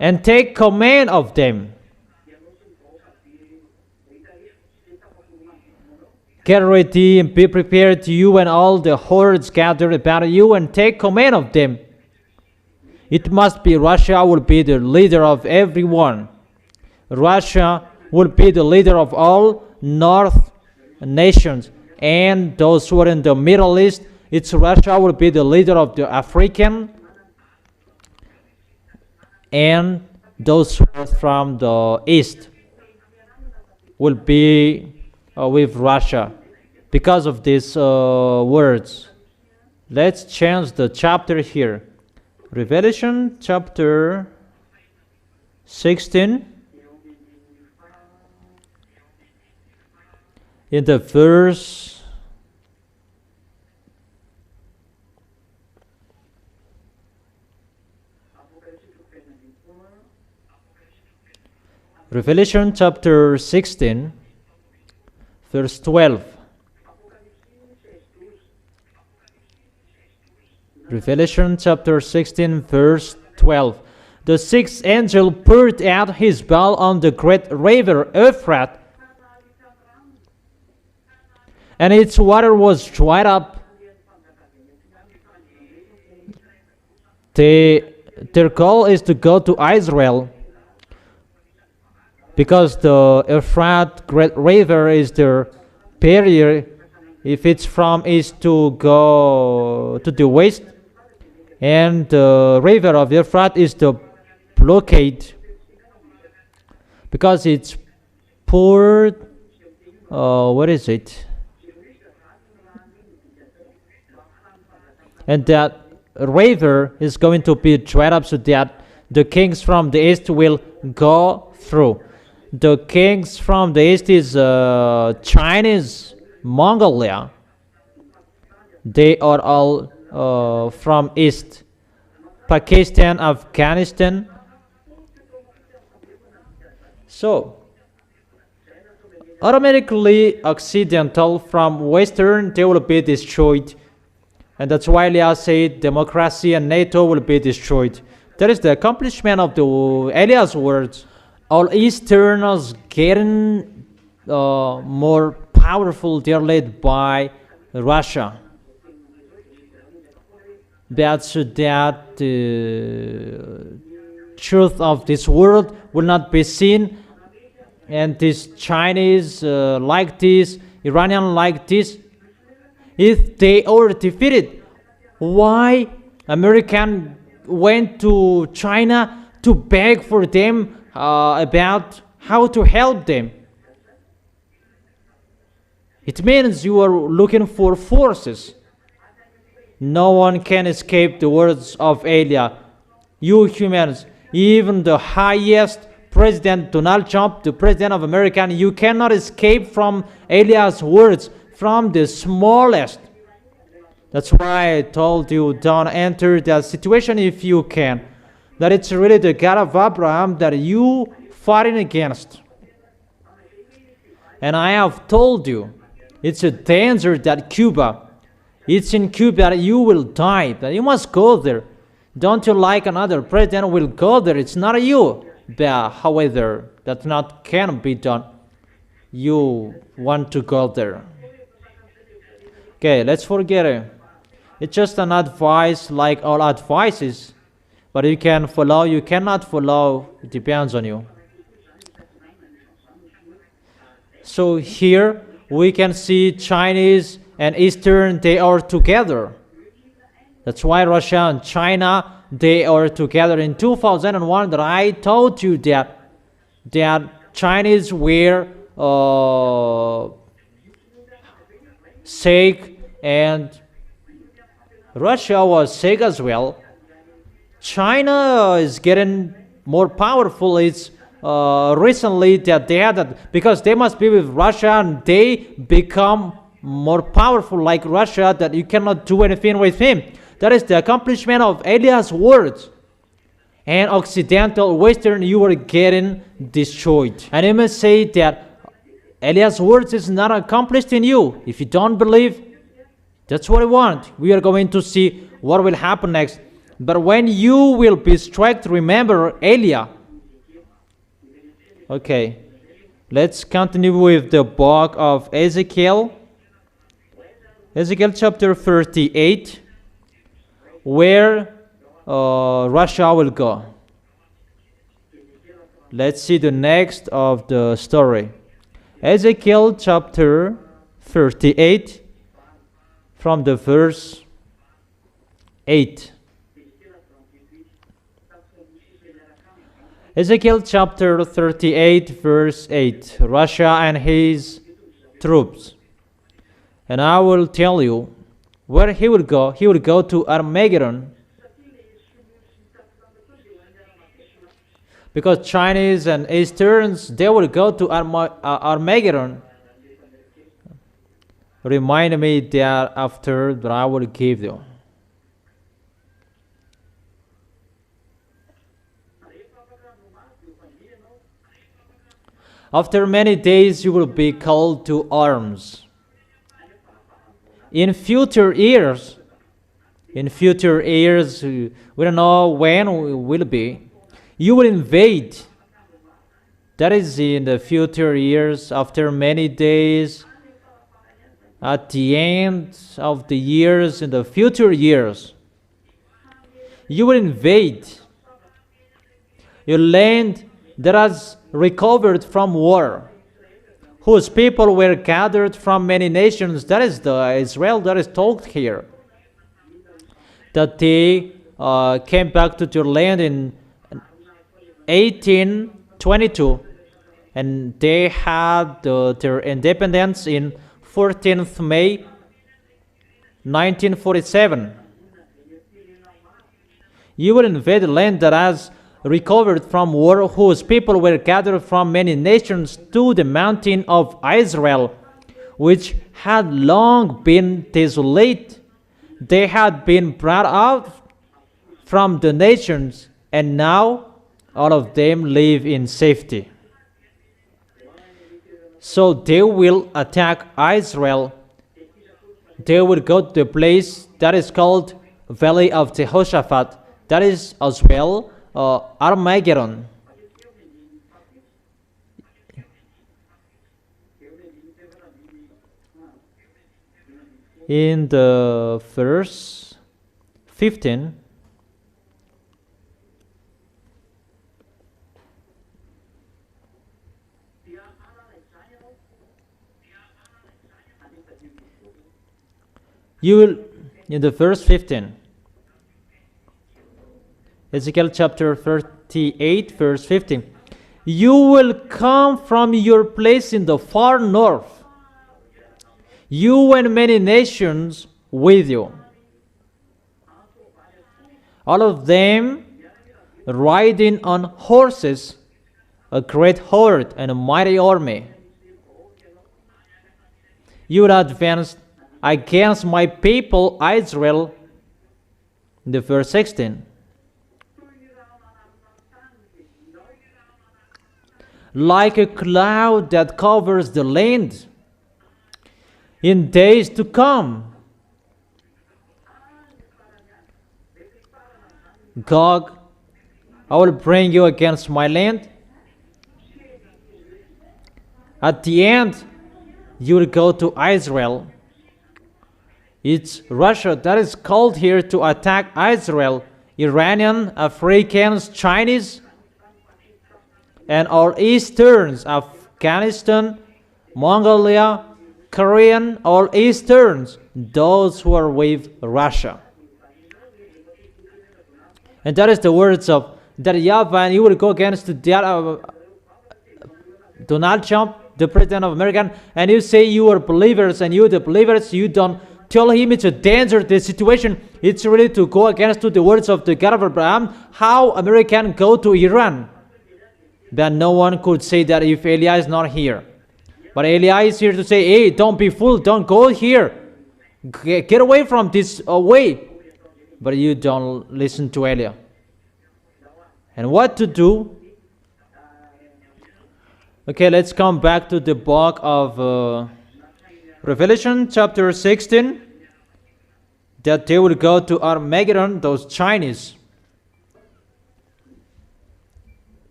And take command of them. Get ready and be prepared, you and all the hordes gathered about you, and take command of them. It must be Russia will be the leader of everyone. Russia will be the leader of all North nations. And those who are in the Middle East, it's Russia will be the leader of the African. And those who are from the East will be with Russia. Because of these words, let's change the chapter here. Revelation chapter 16. In the verse Revelation chapter 16, verse 12. Revelation chapter 16, verse 12. The sixth angel poured out his bowl on the great river Euphrates, and its water was dried up. Their goal is to go to Israel, because the Euphrates great river is their barrier. If it's from east to go to the west, and the river of Euphrates is the blockade, because it's poured. What is it? And that river is going to be dried up so that the kings from the east will go through. The kings from the east is Chinese, Mongolia. They are all from east. Pakistan, Afghanistan. So, automatically Occidental from Western, they will be destroyed. And that's why Elias said democracy and NATO will be destroyed. That is the accomplishment of the Elias words. All Easterners getting more powerful. They are led by Russia. That's that the truth of this world will not be seen, and this Chinese like this, Iranian like this. If they are defeated, why American went to China to beg for them about how to help them? It means you are looking for forces. No one can escape the words of Elia. You humans, even the highest President Donald Trump, the President of America, you cannot escape from Elia's words, from the smallest. That's why I told you, don't enter that situation if you can. That it's really the God of Abraham that you fighting against. And I have told you, it's a danger that Cuba, it's in Cuba that you will die, that you must go there. Don't you like another president will go there? It's not you. But however, that not can be done. You want to go there. Okay, let's forget it. It's just an advice like all advices. But you can follow, you cannot follow. It depends on you. So here we can see Chinese and Eastern, they are together. That's why Russia and China, they are together. In 2001, that I told you that Chinese were sick and Russia was sick as well. China is getting more powerful. It's recently that they had that because they must be with Russia and they become more powerful like Russia, that you cannot do anything with him. That is the accomplishment of Elias' words. And Occidental, Western, you are getting destroyed. And you must say that Elias' words is not accomplished in you. If you don't believe, that's what I want. We are going to see what will happen next. But when you will be struck, remember Elia. Okay, let's continue with the book of Ezekiel. Ezekiel chapter 38, where Russia will go. Let's see the next of the story. Ezekiel chapter 38, from the verse 8. Ezekiel chapter 38, verse 8. Russia and his troops. And I will tell you where he will go. He will go to Armageddon. Because Chinese and Easterns, they will go to Armageddon. Remind me that after that I will give you. After many days you will be called to arms. In future years, we don't know when it will be, you will invade. That is in the future years, after many days, at the end of the years, in the future years, you will invade your land that has recovered from war, whose people were gathered from many nations. That is the Israel that is talked here. That they came back to their land in 1822, and they had their independence in 14th May 1947. You will invade the land that has recovered from war, whose people were gathered from many nations to the mountain of Israel, which had long been desolate. They had been brought out from the nations, and now all of them live in safety. So they will attack Israel. They will go to the place that is called Valley of Jehoshaphat. That is as well Armageddon. In the verse 15, you will, in the verse 15, Ezekiel chapter 38, verse 15, you will come from your place in the far north, you and many nations with you, all of them riding on horses, a great horde and a mighty army. You will advance against my people Israel. In the verse 16, like a cloud that covers the land in days to come. Gog, I will bring you against my land. At the end, you will go to Israel. It's Russia that is called here to attack Israel. Iranian, Africans, Chinese, and all Easterns, Afghanistan, Mongolia, Korean, all Easterns, those who are with Russia. And that is the words of that YAHVAH, and he will go against Donald Trump, the president of America, and you say you are believers, and you the believers, you don't tell him it's a danger, the situation. It's really to go against the words of the God of Abraham. How American go to Iran? But no one could say that if Eliah is not here. But Eliah is here to say, hey, don't be fooled, don't go here. Get away from this way. But you don't listen to Eliah. And what to do? Okay, let's come back to the book of Revelation chapter 16. That they will go to Armageddon, those Chinese.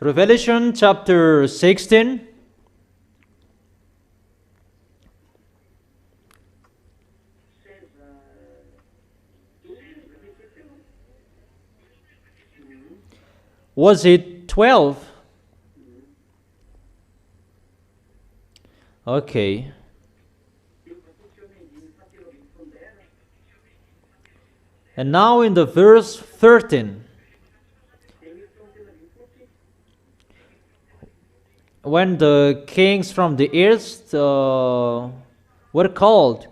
Revelation chapter 16. Was it 12? Okay. And now in the verse 13. When the kings from the earth were called,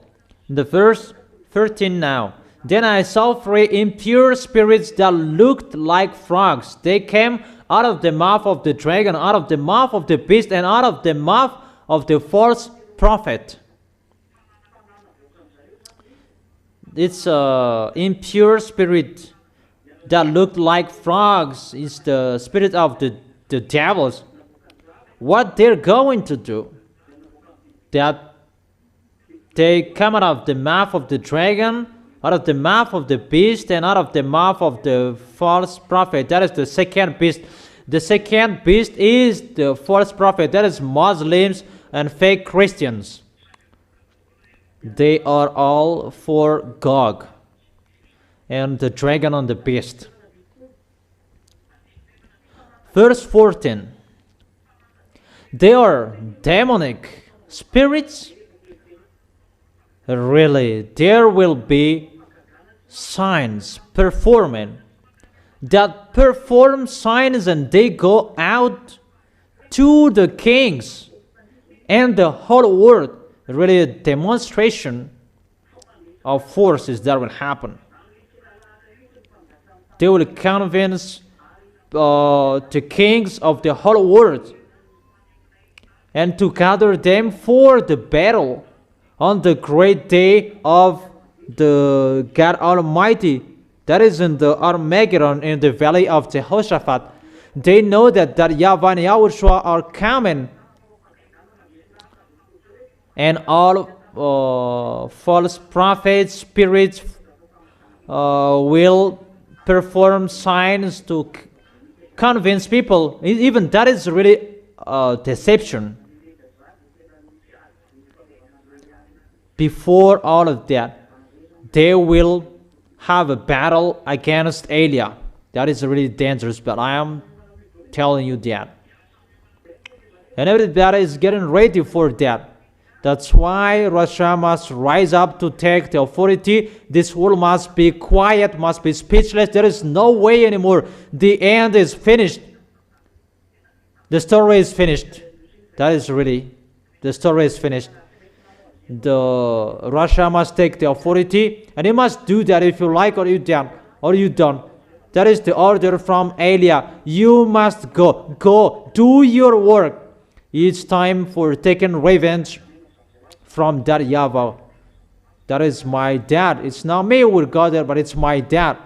in the verse 13 now. Then I saw three impure spirits that looked like frogs. They came out of the mouth of the dragon, out of the mouth of the beast, and out of the mouth of the false prophet. It's impure spirit that looked like frogs. It's the spirit of the devils. What they're going to do, that they come out of the mouth of the dragon, out of the mouth of the beast, and out of the mouth of the false prophet. That is the second beast. The second beast is the false prophet. That is Muslims and fake Christians. They are all for Gog and the dragon and the beast. Verse 14. They are demonic spirits. Really, there will be signs performing that perform signs, and they go out to the kings and the whole world. Really a demonstration of forces that will happen. They will convince the kings of the whole world and to gather them for the battle on the great day of the God Almighty, That is in the Armageddon in the valley of Jehoshaphat. They know that YAHVAH and YAHOSHUA are coming, and all false prophets, spirits will perform signs to convince people. Even that is really deception. Before all of that, they will have a battle against Elia. That is really dangerous, but I am telling you that. And everybody is getting ready for that. That's why Russia must rise up to take the authority. This world must be quiet, must be speechless. There is no way anymore. The end is finished. The story is finished. That is really, the story is finished. Russia must take the authority, and you must do that if you like or you don't. That is the order from Elia. You must go, do your work. It's time for taking revenge from that YAHVAH. That is my dad. It's not me who will go there, but it's my dad.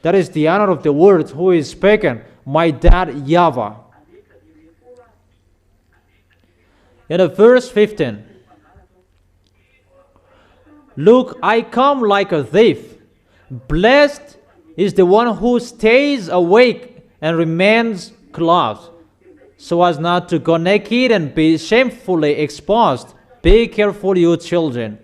That is the honor of the word who is speaking. My dad, YAHVAH. In verse 15. Look, I come like a thief. Blessed is the one who stays awake and remains clothed, so as not to go naked and be shamefully exposed. Be careful, you children.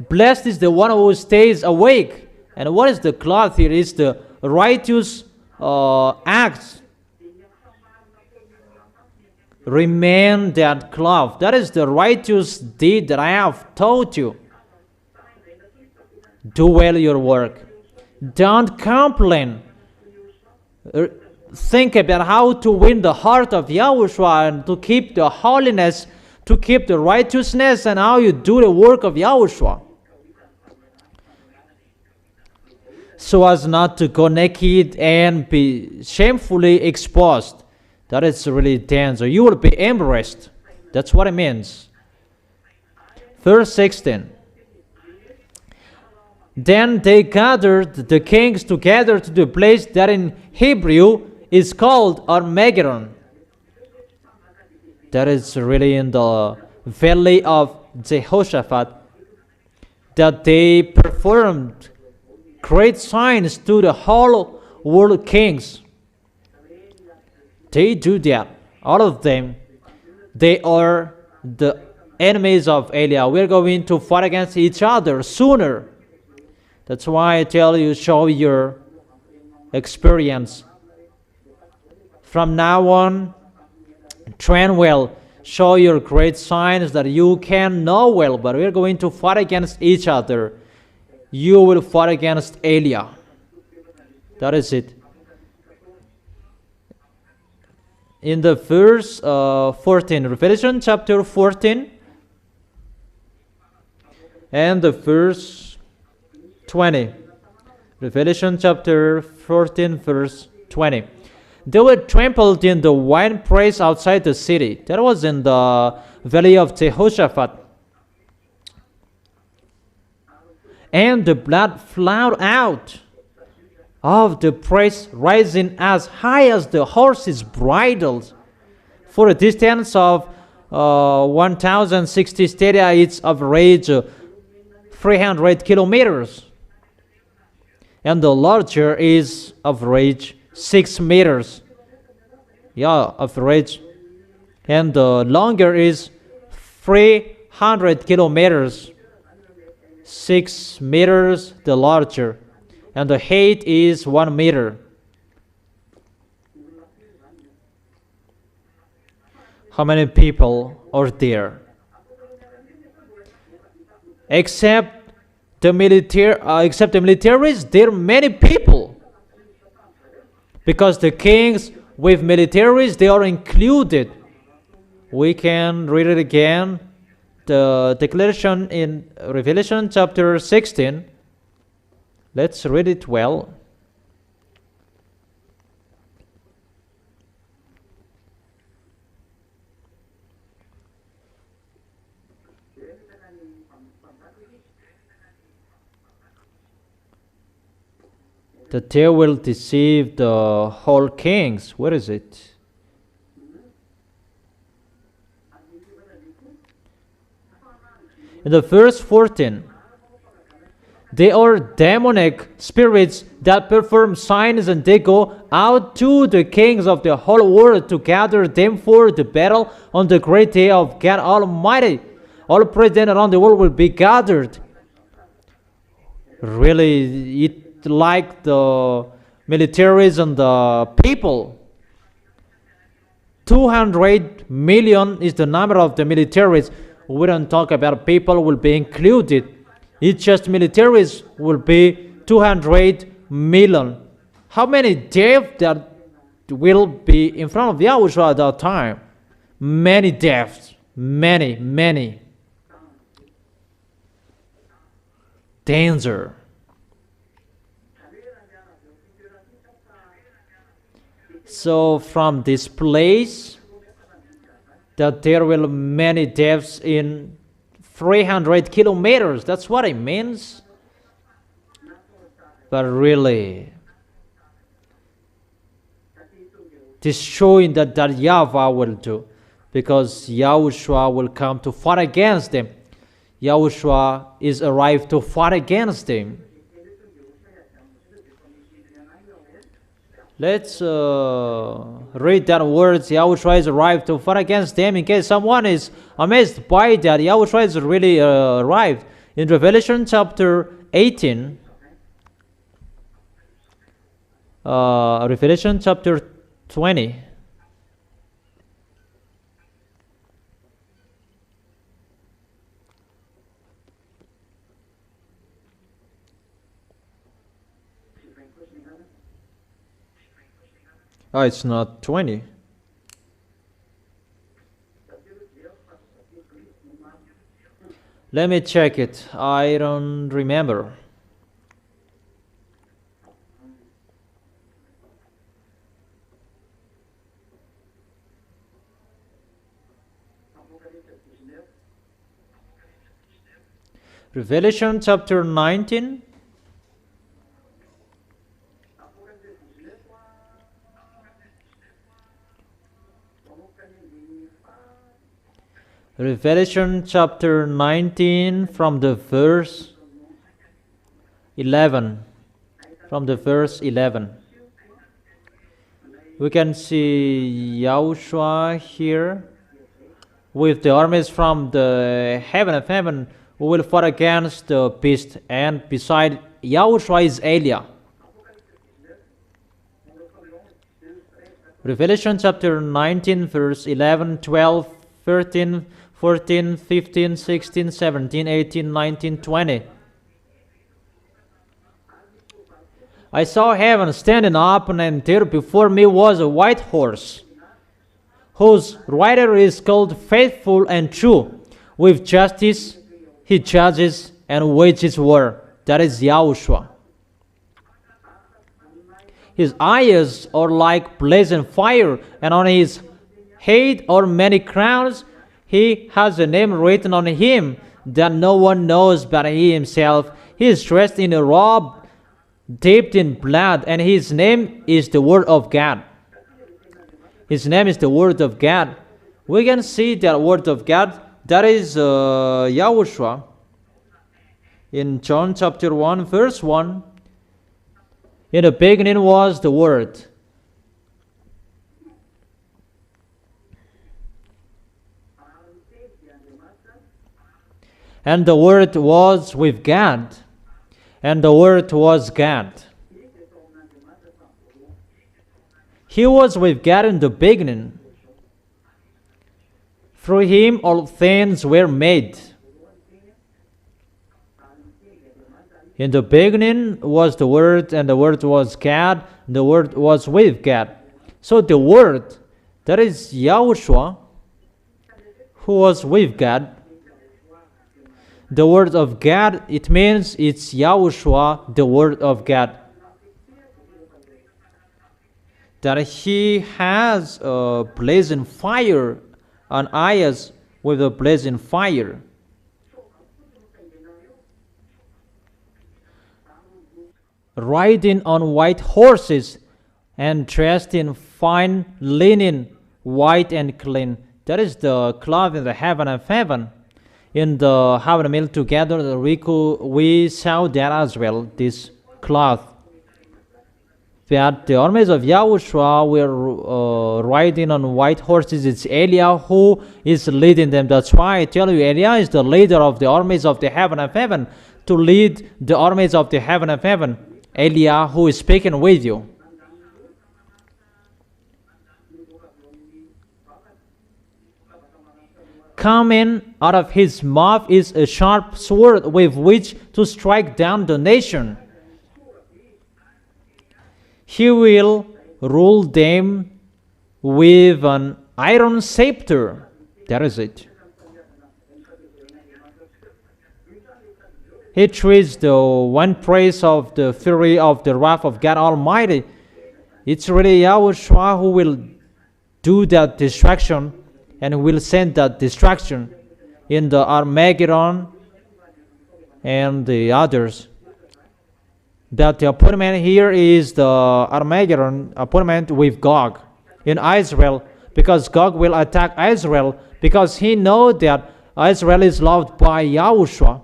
Blessed is the one who stays awake. And what is the cloth here? It's the righteous acts. Remain that cloth. That is the righteous deed that I have taught you. Do well your work. Don't complain. Think about how to win the heart of YAHOSHUA and to keep the holiness, to keep the righteousness, and how you do the work of YAHOSHUA. So as not to go naked and be shamefully exposed. That is really danger. You will be embarrassed. That's what it means. Verse 16. Then they gathered the kings together to the place that in Hebrew is called Armageddon. That is really in the valley of Jehoshaphat. That they performed great signs to the whole world kings. They do that. All of them. They are the enemies of Elia. We're going to fight against each other sooner. That's why I tell you, show your experience. From now on, train well. Show your great signs that you can know well. But we're going to fight against each other. You will fight against Elia. That is it. In the verse 14, Revelation chapter 14, and the verse 20. Revelation chapter 14, verse 20. They were trampled in the winepress outside the city. That was in the valley of Jehoshaphat. And the blood flowed out of the press, rising as high as the horses' bridles, for a distance of 1,060 stadia, its average 300 kilometers. And the larger is average 6 meters. Yeah, average. And the longer is 300 kilometers. 6 meters the larger. And the height is 1 meter. How many people are there? Except the militaries, there are many people. Because the kings with militaries, they are included. We can read it again. The declaration in Revelation chapter 16. Let's read it well. that they will deceive the whole kings. Where is it? In the verse 14, they are demonic spirits that perform signs, and they go out to the kings of the whole world to gather them for the battle on the great day of God Almighty. All presidents around the world will be gathered. Really, it like the militaries and the people. 200 million is the number of the militaries. We don't talk about people will be included. It's just militaries will be 200 million. How many deaths that will be in front of Yahushua at that time? Many deaths. Many. Danger. So from this place, that there will be many deaths in 300 kilometers. That's what it means. But really, destroying that YAHVAH will do, because Yahushua will come to fight against them. Yahushua is arrived to fight against them. Let's read that words. Yahushua is arrived to fight against them. In case someone is amazed by that, Yahushua is really arrived. In Revelation chapter 18, Revelation chapter 20, oh, it's not 20. Let me check it. I don't remember. Revelation chapter 19. Revelation chapter 19 from the verse 11. From the verse 11. We can see Yahushua here with the armies from the heaven of heaven who will fight against the beast, and beside Yahushua is Eliah. Revelation chapter 19 verse 11, 12, 13, 14, 15, 16, 17, 18, 19, 20. I saw heaven standing up, and there before me was a white horse, whose rider is called Faithful and True. With justice he judges and wages war. That is Yahushua. His eyes are like blazing fire, and on his head are many crowns. He has a name written on him that no one knows but he himself. He is dressed in a robe dipped in blood, and his name is the Word of God. His name is the Word of God. We can see that Word of God, that is Yahushua. In John chapter 1 verse 1, in the beginning was the Word. And the Word was with God, and the Word was God. He was with God in the beginning. Through him all things were made. In the beginning was the Word, and the Word was God, and the Word was with God. So the Word, that is Yahushua, who was with God. The Word of God, it means it's Yahushua, the Word of God. That he has a blazing fire, and eyes with a blazing fire. riding on white horses and dressed in fine linen, white and clean. That is the cloth in the heaven of heaven. In the heaven meal together, we saw that as well, this cloth. That the armies of Yahushua were riding on white horses. It's Eliah who is leading them. That's why I tell you, Eliah is the leader of the armies of the heaven of heaven, to lead the armies of the heaven of heaven. Eliah who is speaking with you. Coming out of his mouth is a sharp sword with which to strike down the nation. He will rule them with an iron scepter. That is it. He treats the one praise of the fury of the wrath of God Almighty. It's really Yahushua who will do that destruction and will send that destruction in the Armageddon and the others. That the appointment here is the Armageddon appointment with Gog in Israel, because Gog will attack Israel because he knows that Israel is loved by Yahushua.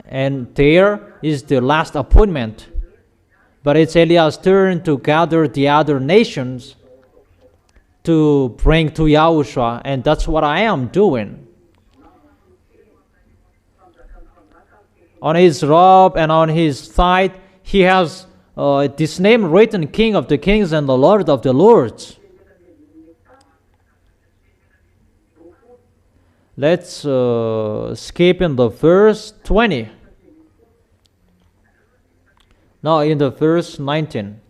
And there is the last appointment. But it's Eliah's turn to gather the other nations to bring to Yahushua, and that's what I am doing. On his robe and on his thigh, he has this name written, King of the Kings and the Lord of the Lords. Let's skip in the verse 20. No, in the verse 19.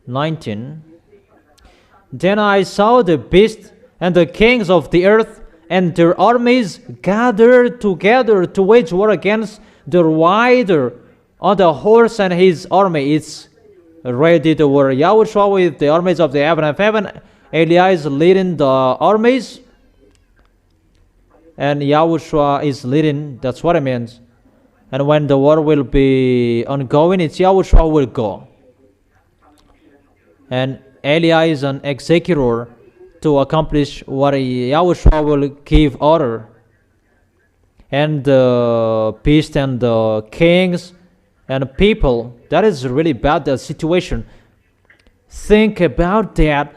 19. Then I saw the beast and the kings of the earth and their armies gathered together to wage war against the rider on the horse and his army. It's ready to war. Yahushua with the armies of the heaven of heaven. Eliah is leading the armies, and Yahushua is leading. That's what it means. And when the war will be ongoing, it's Yahushua who will go. And Eliah is an executor to accomplish what Yahushua will give order. And the beast and the kings and people, that is really bad, the situation. Think about that.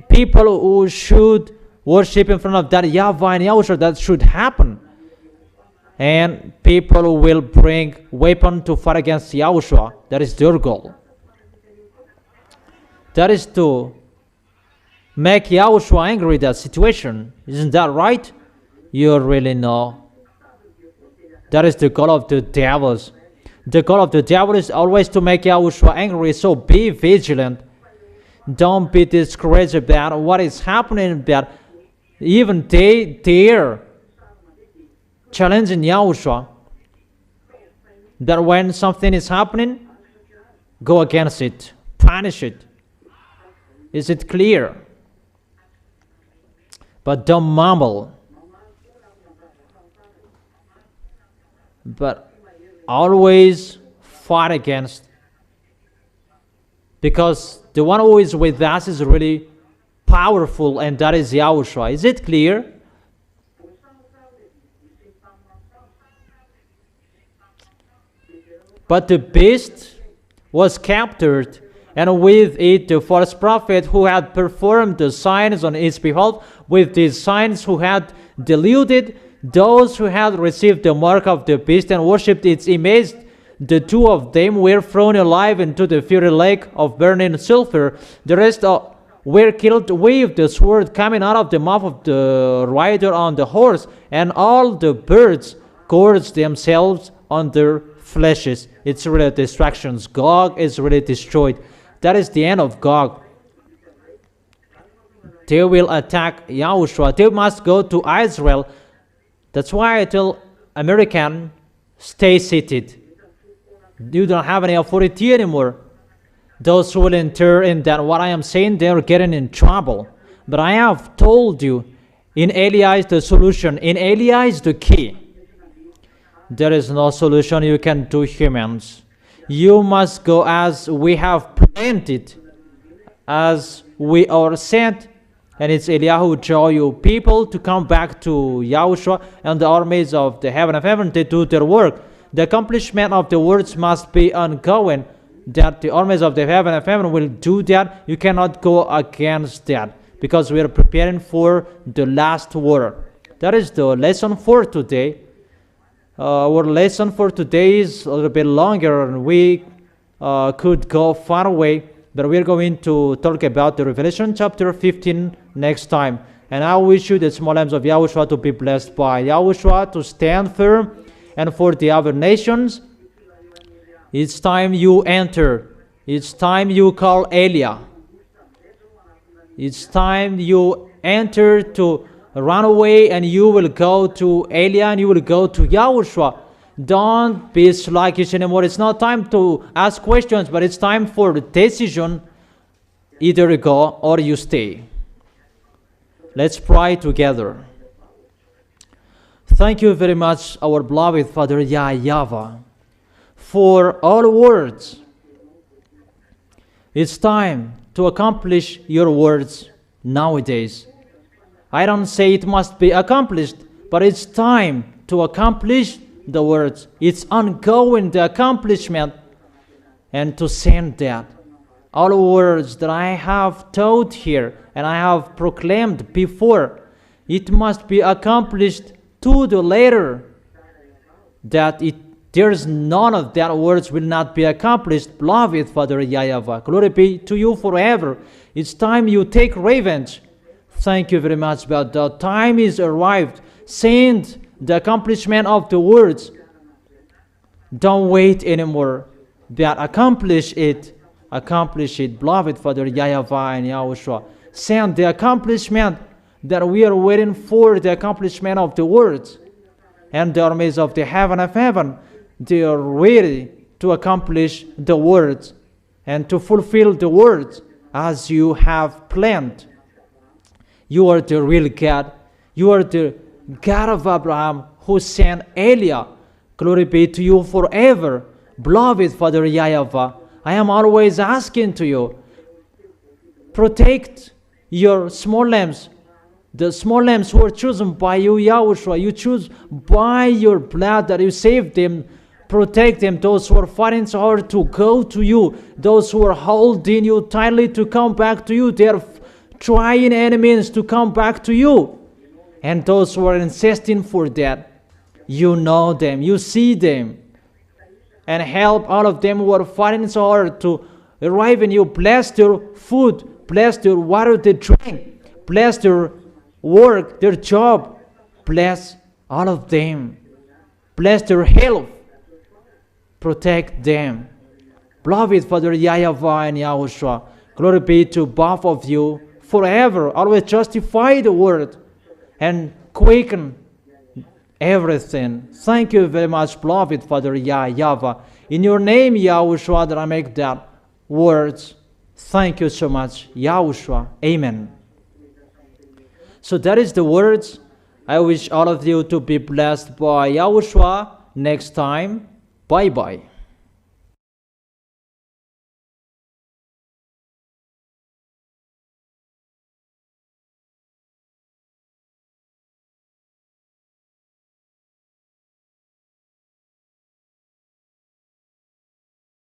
People who should worship in front of that YAHVAH and YAHOSHUAH, that should happen. And people who will bring weapon to fight against Yahushua, that is their goal. That is to make Yahushua angry, that situation. Isn't that right? You really know. That is the goal of the devils. The goal of the devil is always to make Yahushua angry, so be vigilant. Don't be discouraged about what is happening, that even they dare challenging Yahushua. That when something is happening, go against it, punish it. Is it clear? But don't mumble. But always fight against. Because the one who is with us is really powerful, and that is Yahushua. Is it clear? But the beast was captured, and with it the false prophet who had performed the signs on his behalf, with these signs who had deluded those who had received the mark of the beast and worshipped its image. The two of them were thrown alive into the fiery lake of burning sulfur. The rest were killed with the sword coming out of the mouth of the rider on the horse, and all the birds gorged themselves on their fleshes. It's really destructions. Gog is really destroyed. That is the end of Gog. They will attack Yahushua. They must go to Israel. That's why I tell American, stay seated. You don't have any authority anymore. Those who will enter in that what I am saying, they are getting in trouble. But I have told you, in Eliah is the solution. In Eliah is the key. There is no solution you can do, humans. You must go as we have planned it, as we are sent. And it's Eliyahu who draw you people to come back to Yahushua, and the armies of the heaven of heaven, they do their work. The accomplishment of the words must be ongoing, that the armies of the heaven of heaven will do that. You cannot go against that, because we are preparing for the last war. That is the lesson for today. Our lesson for today is a little bit longer, and we could go far away, but we're going to talk about the Revelation chapter 15 next time. And I wish you, the small lambs of Yahushua, to be blessed by Yahushua, to stand firm. And for the other nations, it's time you enter. It's time you call Elia. It's time you enter to run away, and you will go to Elia, and you will go to Yahushua. Don't be sluggish anymore. It's not time to ask questions, but it's time for the decision. Either you go or you stay. Let's pray together. Thank you very much, our beloved Father YAHVAH, for all words. It's time to accomplish your words nowadays. I don't say it must be accomplished, but it's time to accomplish the words. It's ongoing, the accomplishment, and to send that. All words that I have taught here and I have proclaimed before, it must be accomplished to the letter, that there's none of that words will not be accomplished. Beloved Father YAHVAH, glory be to you forever. It's time you take revenge. Thank you very much, but the time is arrived. Send the accomplishment of the words. Don't wait anymore, but accomplish it. Accomplish it, beloved Father YAHVAH and Yahushua. Send the accomplishment that we are waiting for, the accomplishment of the words. And the armies of the heaven of heaven, they are ready to accomplish the words and to fulfill the words as you have planned. You are the real God. You are the God of Abraham who sent Elia. Glory be to you forever. Beloved Father YAHVAH, I am always asking to you, protect your small lambs, the small lambs who are chosen by you, Yahushua. You choose by your blood that you save them. Protect them, those who are fighting so hard to go to you, those who are holding you tightly to come back to you. They are trying enemies to come back to you. And those who are insisting for that, you know them, you see them. And help all of them who are fighting so hard to arrive in you. Bless their food, bless their water they drink, bless their work, their job. Bless all of them. Bless their health. Protect them. Beloved Father YAHVAH and Yahushua, glory be to both of you forever. Always justify the word and quicken everything. Thank you very much, beloved Father YAHVAH. In your name, Yahushua, that I make that words. Thank you so much, Yahushua. Amen. So that is the words. I wish all of you to be blessed by Yahushua next time. Bye-bye.